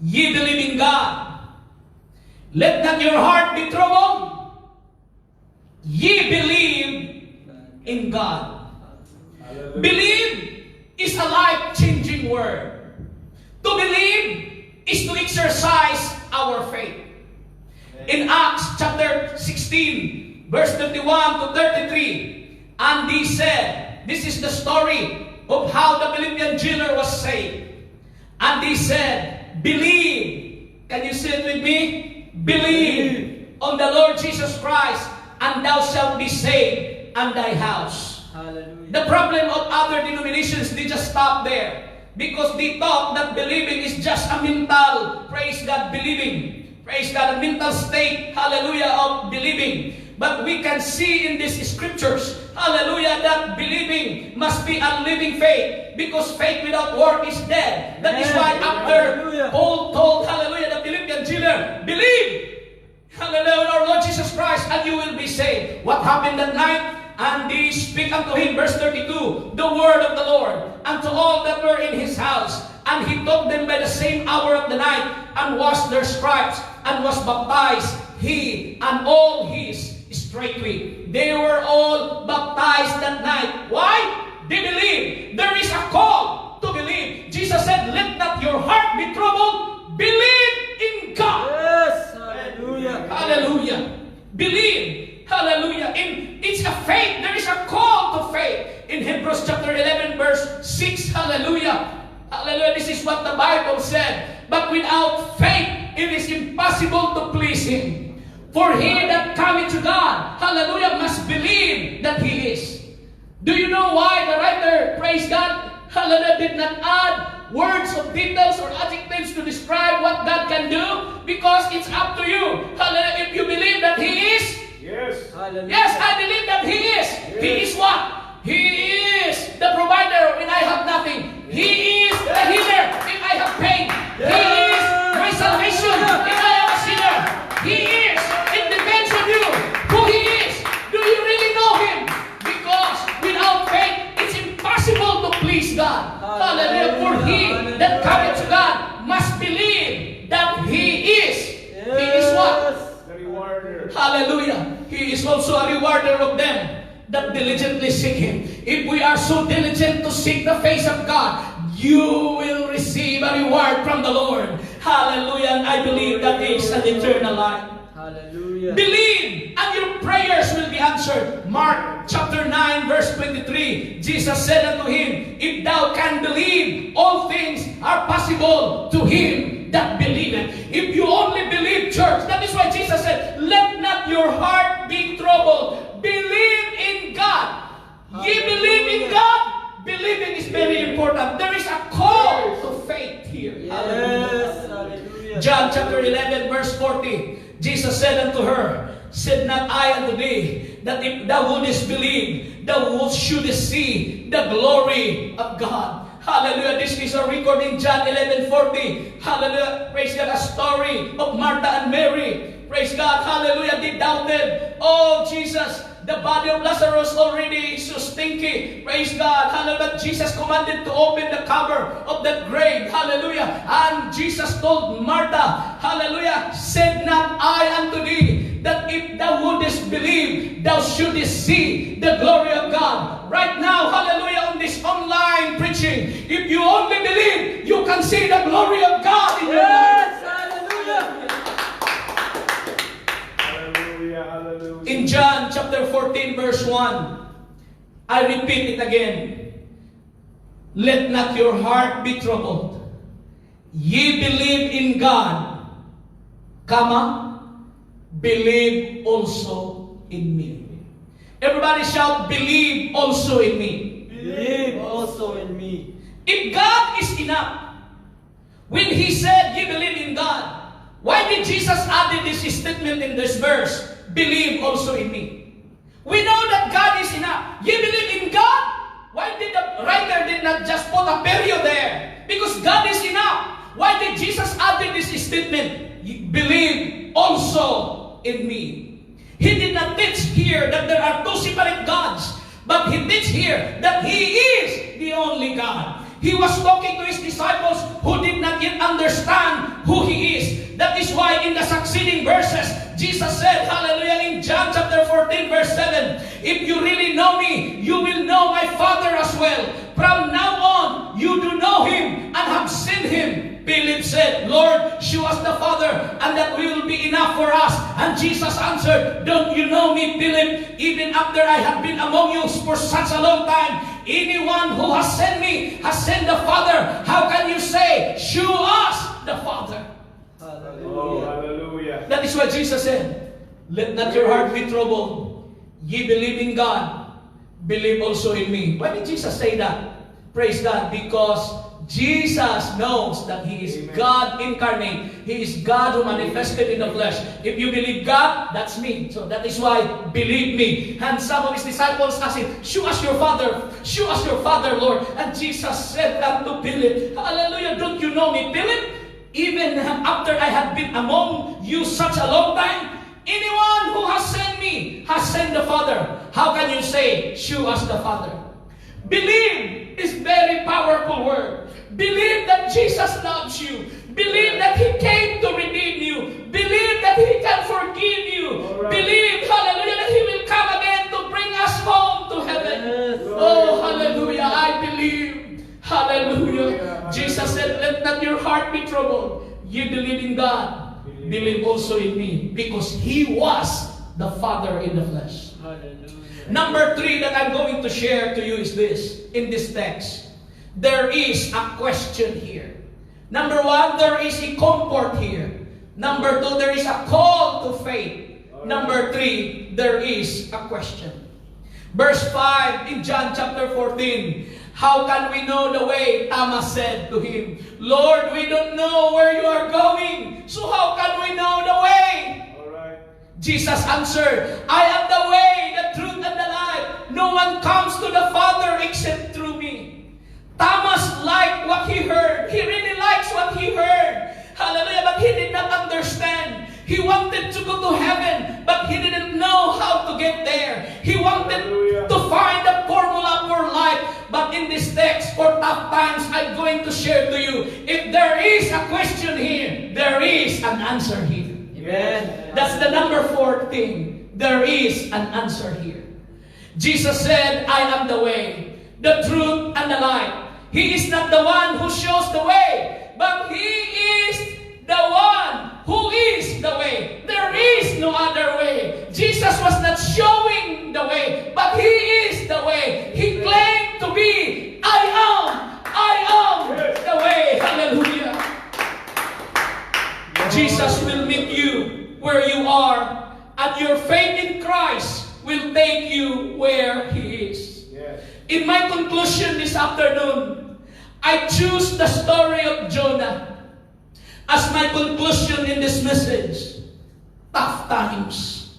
Ye believe in God. Let not your heart be troubled. Ye believe in God. Believe is a life-changing word. To believe is to exercise our faith. In Acts chapter 16, verse 31 to 33, and he said, this is the story of how the Philippian jailer was saved. And he said, believe. Can you say it with me? Believe on the Lord Jesus Christ, and thou shalt be saved, and thy house. Hallelujah. The problem of other denominations, they just stop there. Because they thought that believing is just a mental, praise God, believing. Praise God, a mental state, hallelujah, of believing. But we can see in these scriptures, hallelujah, that believing must be a living faith. Because faith without work is dead. That is why after Paul told, hallelujah, the Philippian jailer, believe, hallelujah, our Lord Jesus Christ, and you will be saved. What happened that night? And they speak unto him, verse 32, the word of the Lord, unto all that were in his house. And he took them by the same hour of the night, and washed their stripes, and was baptized, he and all his straightway. They were all baptized that night. Why? They believe. There is a call to believe. Jesus said, let not your heart be troubled. Believe in God. Yes. Hallelujah. Hallelujah. Believe. Hallelujah. It's a faith. There is a call to faith. In Hebrews chapter 11 verse 6. Hallelujah. Hallelujah. This is what the Bible said. But without faith, it is impossible to please Him. For he that cometh to God, hallelujah, must believe that He is. Do you know why the writer, praise God, hallelujah, did not add words of details or adjectives to describe what God can do? Because it's up to you. Hallelujah. If you believe that He is, Yes. Hallelujah. yes, I believe that He is. He is what? He is the provider when I have nothing. He is the healer if I have pain. He is my salvation if I am a sinner. He is. It depends on you who He is. Do you really know Him? Because without faith, it's impossible to please God. Hallelujah. For he that cometh to God must believe that He is. He is what? The rewarder. Hallelujah. He is also a rewarder of them that diligently seek Him. If we are so diligent to seek the face of God, you will receive a reward from the Lord. Hallelujah. And I believe that is an eternal life. Hallelujah. Believe and your prayers will be answered. Mark chapter 9 verse 23. Jesus said unto him, if thou can believe, all things are possible to him that believeth. If you only believe, church, that is why Jesus said, let not your heart be troubled. Believe in God. Ye believe in God. Believing is very important. There is a call to faith here. Yes. Hallelujah. John chapter 11 verse 40. Jesus said unto her, said not I unto thee, that if thou wouldest believe, thou shouldest see the glory of God. Hallelujah. This is a record in John 11:40. Hallelujah. Praise God. A story of Martha and Mary. Praise God. Hallelujah. They doubted. Oh, Jesus, the body of Lazarus already is so stinky. Praise God. Hallelujah. But Jesus commanded to open the cover of that grave. Hallelujah. And Jesus told Martha, hallelujah, said not I unto thee, that if thou wouldest believe, thou shouldest see the glory of God. Right now, hallelujah, on this online preaching, if you only believe, you can see the glory of God in your life. Yes. Hallelujah. Hallelujah. Hallelujah. In John chapter 14 verse 1, I repeat it again. Let not your heart be troubled. Ye believe in God, believe also in me. Everybody shout, believe also in me. Believe also in me. If God is enough, when He said, ye believe in God, why did Jesus add this statement in this verse? Believe also in me. We know that God is enough. Ye believe in God? Why did the writer did not just put a period there? Because God is enough. Why did Jesus add this statement? Ye believe also in me. He did not teach here that there are two separate gods, but He teach here that He is the only God. He was talking to his disciples who did not yet understand who he is. That is why in the succeeding verses, Jesus said, hallelujah, in John chapter 14 verse 7, if you really know me, you will know my Father as well. From now on, you do know him and have seen him. Philip said, Lord, show us the Father, and that will be enough for us. And Jesus answered, don't you know me, Philip, even after I have been among you for such a long time? Anyone who has sent me has sent the Father. How can you say, show us the Father? Hallelujah. hallelujah. That is what Jesus said. Let not your heart be troubled. Ye believe in God, believe also in me. Why did Jesus say that? Praise God. Because Jesus knows that He is Amen. God incarnate. He is God who manifested in the flesh. If you believe God, that's me. So that is why, believe me. And some of His disciples asked Him, show us your Father. Show us your Father, Lord. And Jesus said that to Philip. Hallelujah. Don't you know me, Philip? Even after I have been among you such a long time, anyone who has sent me has sent the Father. How can you say, show us the Father? Believe is very powerful word. Believe that Jesus loves you. Believe that He came to redeem you. Believe that He can forgive you. All right. Believe, hallelujah, that He will come again to bring us home to heaven. Yes. Oh, hallelujah, I believe. Hallelujah. Jesus said, let not your heart be troubled. You believe in God. Believe also in me. Because He was the Father in the flesh. Hallelujah. Number 3 that I'm going to share to you is this. In this text, there is a question here. Number 1, there is a comfort here. Number 2, there is a call to faith. Number 3, there is a question. Verse 5 in John chapter 14. How can we know the way? Thomas said to Him, Lord, we don't know where you are going. So how can we know the way? All right. Jesus answered, I am the way, the truth, and the life. No one comes to the Father except through me. Thomas liked what he heard. He really likes what he heard. Hallelujah. But he did not understand. He wanted to go to heaven, but he didn't know how to get there. He wanted Hallelujah. to find the formula for life. But in this text, for tough times, I'm going to share to you, if there is a question here, there is an answer here. Amen. That's the number 4 thing. There is an answer here. Jesus said, I am the way, the truth, and the life. He is not the one who shows the way, but He is the one who is the way. There is no other way. Jesus was not showing the way, but He is the way. He claimed to be, I am the way. Hallelujah. Jesus will meet you where you are, and your faith in Christ will take you where He is. Yes. In my conclusion this afternoon, I choose the story of Jonah as my conclusion in this message. Tough times.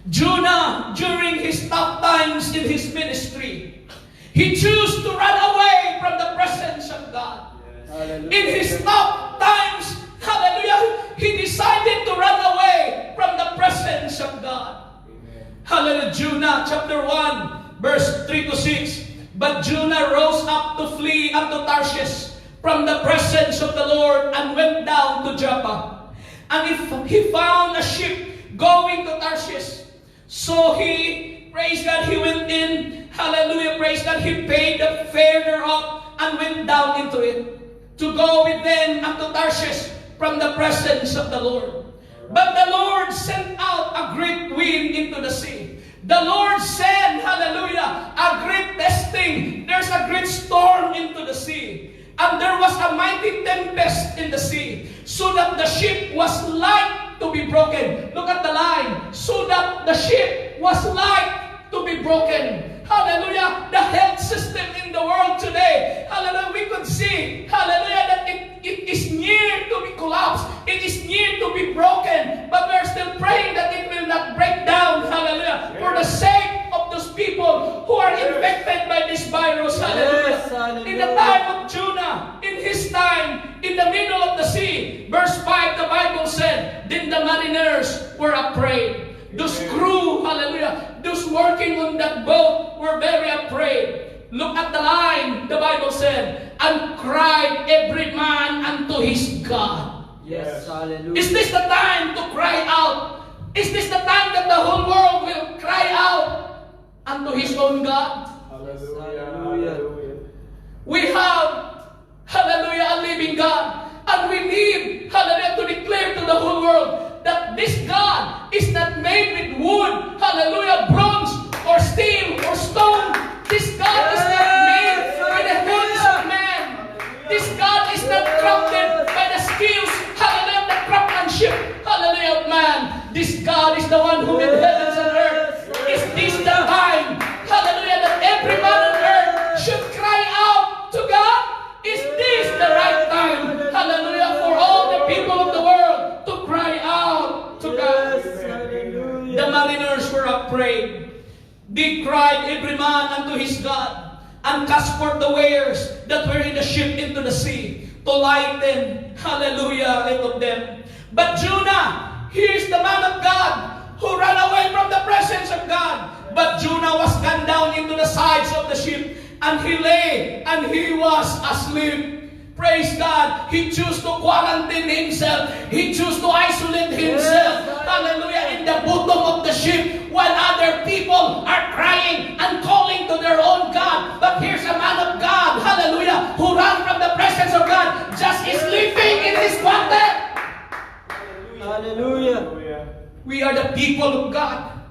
Jonah, during his tough times in his ministry, he chose to run away from the presence of God. Hallelujah. In his tough times, hallelujah, he decided to run away from the presence of God. Amen. Hallelujah. Jonah chapter 1, verse 3 to 6. But Jonah rose up to flee unto Tarshish from the presence of the Lord and went down to Joppa. And he found a ship going to Tarshish. So he, praise God, he went in. Hallelujah, praise God. He paid the fare thereof and went down into it to go with them unto Tarshish from the presence of the Lord. But the Lord sent out a great wind into the sea. The Lord sent, hallelujah, a great testing. There's a great storm into the sea. And there was a mighty tempest in the sea, so that the ship was like to be broken. Look at the line. So that the ship was like to be broken. Hallelujah. The health system in the world today, hallelujah, we could see, hallelujah, that it is near to be collapsed. It is near to be broken. But we're still praying that it will not break down, hallelujah, for the sake of those people who are infected by this virus. Hallelujah. Yes, hallelujah. In the time of Jonah, in his time, in the middle of the sea, verse 5, the Bible said, then the mariners were afraid. Those crew, hallelujah, those working on that boat were very afraid. Look at the line, the Bible said, and cried every man unto his God. Yes, hallelujah. Is this the time to cry out? Is this the time that the whole world will cry out unto his own God? Hallelujah. We have, hallelujah, a living God. And we need, hallelujah, to declare to the whole world that this God is not made with wood, hallelujah, bronze, or steel, or stone. This God is not made by the hands of man. This God is not crafted by the skills, hallelujah, the craftsmanship, hallelujah, of man. This God is the one who made heavens and earth. Is this the time, hallelujah, that every man on earth should cry out to God? Is this the right time, hallelujah, for all the people of the world to cry out to God? The mariners were afraid. They cried every man unto his God, and cast forth the wares that were in the ship into the sea, to lighten, hallelujah, it of them. But Jonah, here's the man of God, who ran away from the presence of God. But Jonah was gone down into the sides of the ship, and he lay, and he was asleep. Praise God. He chose to quarantine himself. He chose to isolate himself. Hallelujah. In the bottom of the ship, while other people are crying and calling to their own God. But here's a man of God, hallelujah, who ran from the presence of God, just sleeping in his quarter. Hallelujah. We are the people of God.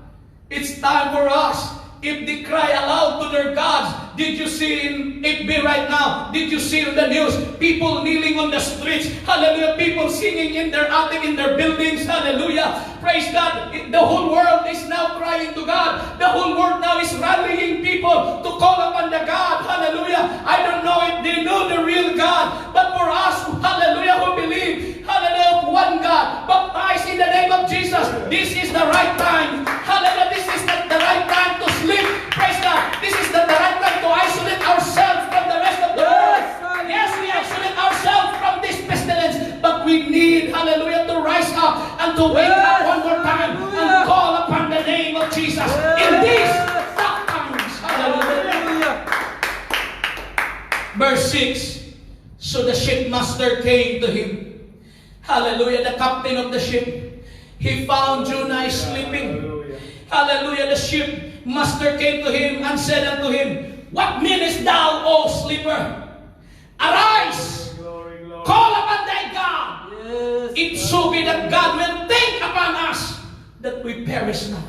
It's time for us. If they cry aloud to their gods, did you see in FB right now? Did you see in the news? People kneeling on the streets. Hallelujah. People singing in their attic, in their buildings. Hallelujah. Praise God. The whole world is now crying to God. The whole world now is rallying people to call upon the God. Hallelujah. I don't know if they know the real God. But for us, hallelujah, who believe, hallelujah, one God, baptized in the name of Jesus, this is the right time. Hallelujah. This is the right time to sleep. Praise God. This is the right time to isolate ourselves from the rest of the world. Yes, we isolate ourselves from this pestilence, but we need, hallelujah, to rise up and to wake up one more time and call upon the name of Jesus in these tough times. Hallelujah. Verse 6. So the shipmaster came to him. Hallelujah. The captain of the ship. He found Jonah sleeping. Hallelujah. The shipmaster came to him and said unto him, What meanest thou, O sleeper? Arise, call upon thy God. It so be that God will think upon us that we perish not.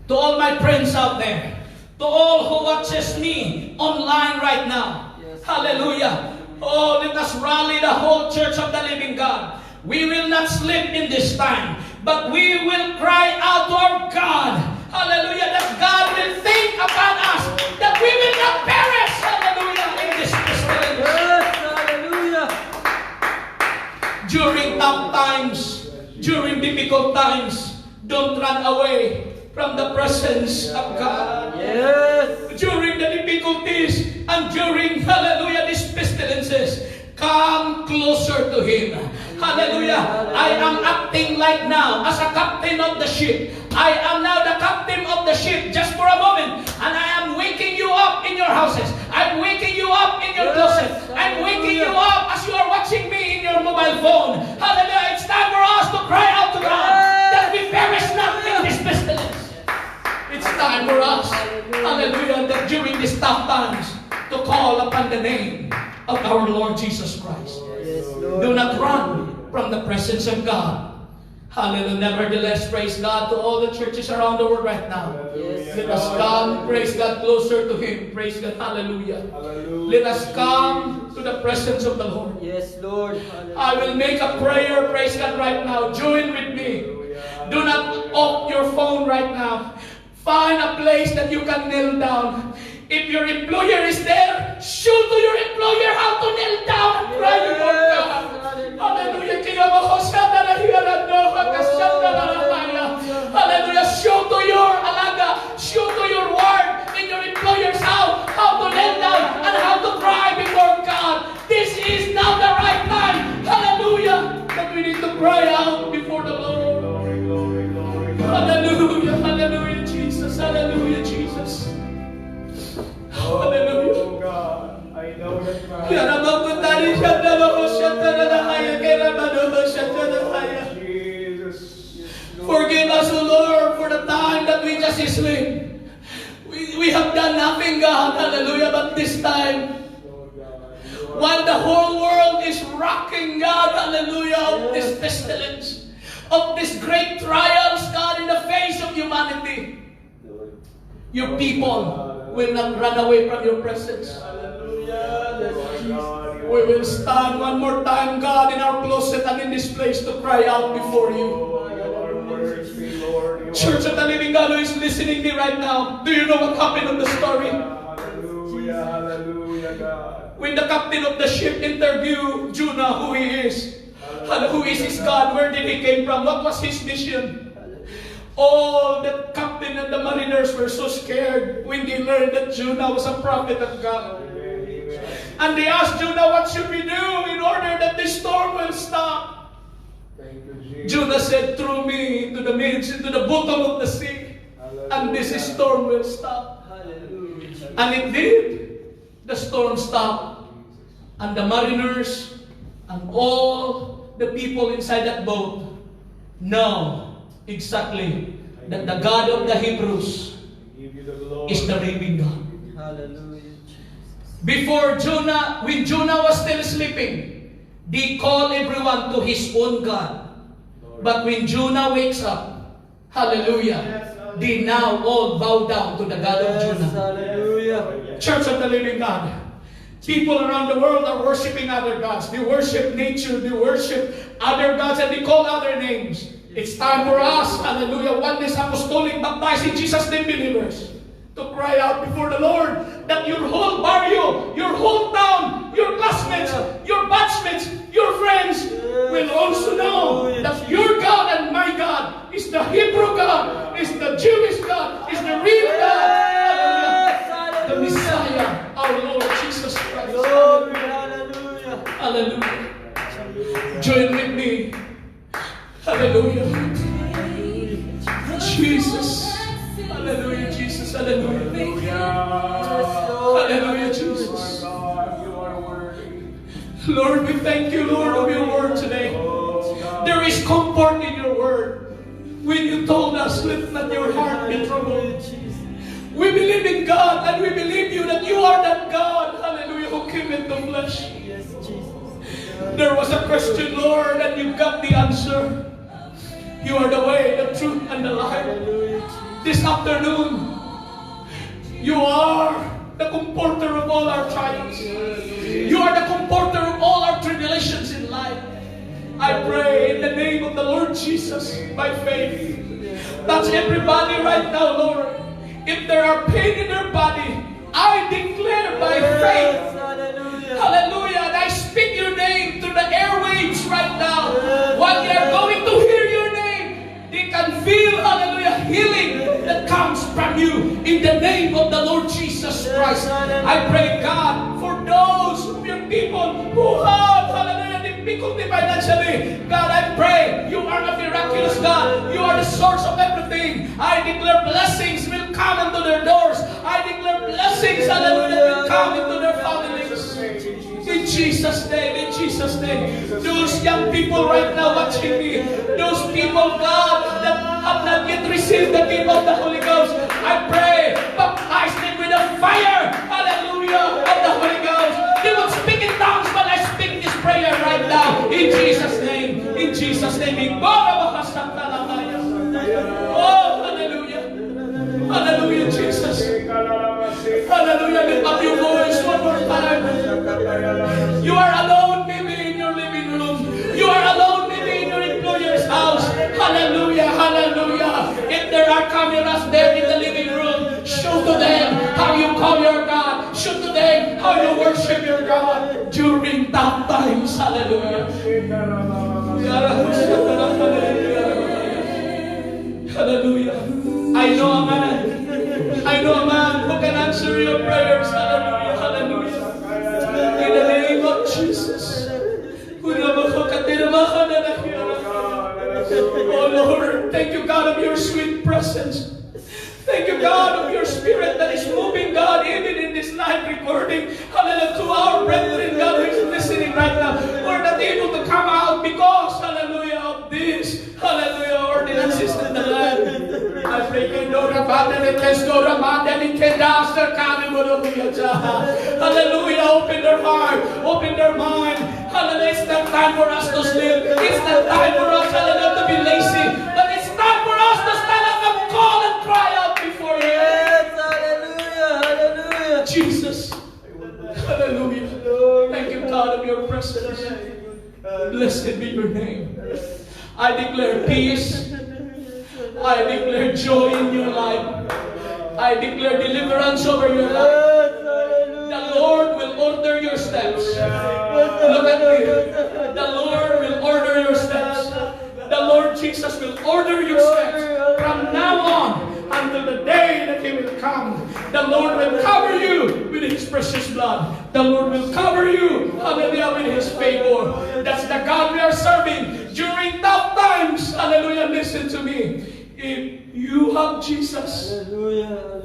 To all my friends out there, to all who watches me online right now, hallelujah. Oh, let us rally the whole church of the living God. We will not sleep in this time, but we will cry out to our God. Hallelujah, that God will think upon us, that we will not perish. Hallelujah, in this pestilence. Hallelujah. During tough times, during difficult times, don't run away from the presence of God. Yes. During the difficulties and during, hallelujah, these pestilences, come closer to Him. Hallelujah. I am acting like now as a captain of the ship. I am now the captain of the ship just for a moment. And I am waking you up in your houses. I'm waking you up in your closet. I'm waking you up as you are watching me in your mobile phone. Hallelujah. It's time for us to cry out to God that we perish not in this pestilence. It's time for us, hallelujah, that during these tough times to call upon the name of our Lord Jesus Christ. Yes, Lord. Do not run from the presence of God. Hallelujah. Nevertheless, praise God to all the churches around the world right now. Yes. Let us come, praise God, closer to Him. Praise God. Hallelujah. Let us come to the presence of the Lord. Yes, Lord. I will make a prayer, praise God, right now. Join with me. Do not off your phone right now. Find a place that you can kneel down. If your employer is there, show to your employer how to kneel down and cry before God. Hallelujah. Hallelujah. Show to your alaga, show to your ward in your employer's house how to kneel down and how to cry before God. This is now the right time. Hallelujah. That we need to cry out before the Lord. Hallelujah. Hallelujah, Jesus. Hallelujah, Jesus. Hallelujah. Oh God, I know that Forgive us, O Lord, for the time that we just sleep. We have done nothing, God, hallelujah, but this time, while the whole world is rocking, God, hallelujah, of this pestilence, of these great trials, God, in the face of humanity, your people will not run away from your presence. We will stand one more time, God, in our closet and in this place to cry out before you. Church of the Living God who is listening to me right now, do you know what happened on the story? Hallelujah, hallelujah, God. When the captain of the ship interviewed Jonah, who he is, and who is his God, where did he came from, what was his mission? All the captain and the mariners were so scared when they learned that Jonah was a prophet of God. And they asked Jonah, what should we do in order that this storm will stop? Thank you, Jesus. Jonah said, throw me into the midst, into the bottom of the sea, and this storm will stop. And it did. The storm stopped. And the mariners and all the people inside that boat know exactly that the God of the Hebrews Give you the glory. is the living God. Hallelujah. Before Jonah, when Jonah was still sleeping, they called everyone to his own God. But when Jonah wakes up, hallelujah, they now all bow down to the God of Jonah. Hallelujah. Church of the Living God. People around the world are worshiping other gods. They worship nature, they worship other gods, and they call other names. It's time for us, hallelujah, Oneness Apostolic, baptized in Jesus' name believers, to cry out before the Lord that your whole barrio, your whole town, your classmates, your batchmates, your friends will also know that your God and my God is the Hebrew God, is the Jewish God, is the real God, hallelujah, the Messiah, our Lord Jesus Christ. Glory, hallelujah. Hallelujah. Join with me. Hallelujah. Jesus. Hallelujah, Jesus. Hallelujah. Hallelujah, Jesus. God, you are worthy. Lord, we thank you, Lord, of your word today. Oh, God. There is comfort in your word. When you told us, let not your heart be troubled. We believe in God and we believe you that you are that God, hallelujah, who came into flesh. Yes, Jesus. There was a question, Lord, and you got the answer. You are the way, the truth, and the life. This afternoon, you are the comforter of all our trials. You are the comforter of all our tribulations in life. I pray in the name of the Lord Jesus, by faith, touch everybody right now, Lord. If there are pain in their body, I declare by faith, hallelujah, and I speak your name to the airwaves right now. While they are going to hear your name, they can feel, hallelujah, healing that comes from you in the name of the Lord Jesus Christ. I pray, God, for those of your people who have, hallelujah, difficulty financially. God, I pray you are a miraculous God. You are the source of everything. I declare blessings will come into their doors. I declare blessings, hallelujah, will come into their families. In Jesus' name, in Jesus' name. Those young people right now watching me, those people, God, that have not yet received the gift of the Holy Ghost, I pray, baptize them with the fire, hallelujah, of the Holy Ghost. They will speak in tongues, but I speak this prayer right now, in Jesus' name, in Jesus' name. Oh, hallelujah. Hallelujah, Jesus. Hallelujah. Lift up your voice one more time. You are alone, maybe in your living room. You are alone, maybe in your employer's house. Hallelujah, hallelujah. If there are cameras there in the living room, show to them how you call your God. Show to them how you worship your God during tough times. Hallelujah. Hallelujah. I know a man who can answer your prayers. Hallelujah. Hallelujah. In the name of Jesus. Oh Lord, thank you, God, of your sweet presence. Thank you, God, of your spirit that is moving, God, even in this live recording. Hallelujah. To our brethren, God, who is listening right now, who are not able to come out because, hallelujah, of this, hallelujah, ordinances Hallelujah. Open their heart. Open their mind. Hallelujah. It's not time for us to sleep. It's not time for us, hallelujah, to be lazy. But it's time for us to stand up and call and cry out before you. Yes, hallelujah, hallelujah. Jesus. Hallelujah. Thank you, God, of your presence. Blessed be your name. I declare peace. I declare joy in your life. I declare deliverance over your life. The Lord will order your steps. Look at me. The Lord will order your steps. The Lord Jesus will order your steps. From now on until the day that He will come, the Lord will cover you with His precious blood. The Lord will cover you, hallelujah, with His favor. That's the God we are serving during tough times. Hallelujah, listen to me. If you have Jesus,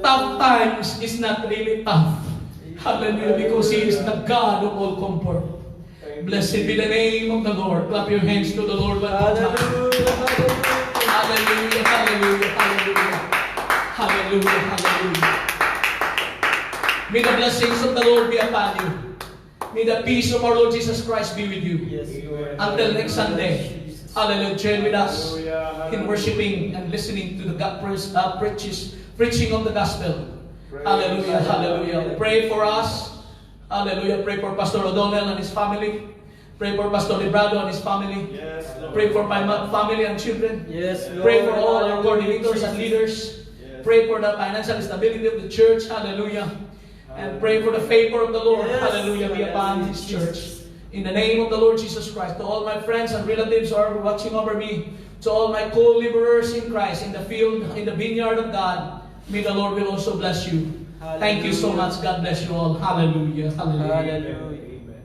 tough times is not really tough. Hallelujah, because He is the God of all comfort. Blessed be the name of the Lord. Clap your hands to the Lord one more time. Hallelujah, hallelujah, hallelujah. Hallelujah, hallelujah. May the blessings of the Lord be upon you. May the peace of our Lord Jesus Christ be with you. Until next Sunday. Hallelujah. Join with us in worshiping and listening to the preaching of the gospel. Hallelujah, hallelujah. Pray for us. Hallelujah. Pray for Pastor O'Donnell and his family. Pray for Pastor Librado and his family. Pray for my family and children. Pray for all our coordinators and leaders. Pray for the financial stability of the church. Hallelujah. And pray for the favor of the Lord. Hallelujah. Be upon His church. In the name of the Lord Jesus Christ, to all my friends and relatives who are watching over me, to all my co-laborers in Christ in the field, in the vineyard of God, may the Lord will also bless you. Hallelujah. Thank you so much. God bless you all. Hallelujah. Hallelujah. Hallelujah. Amen.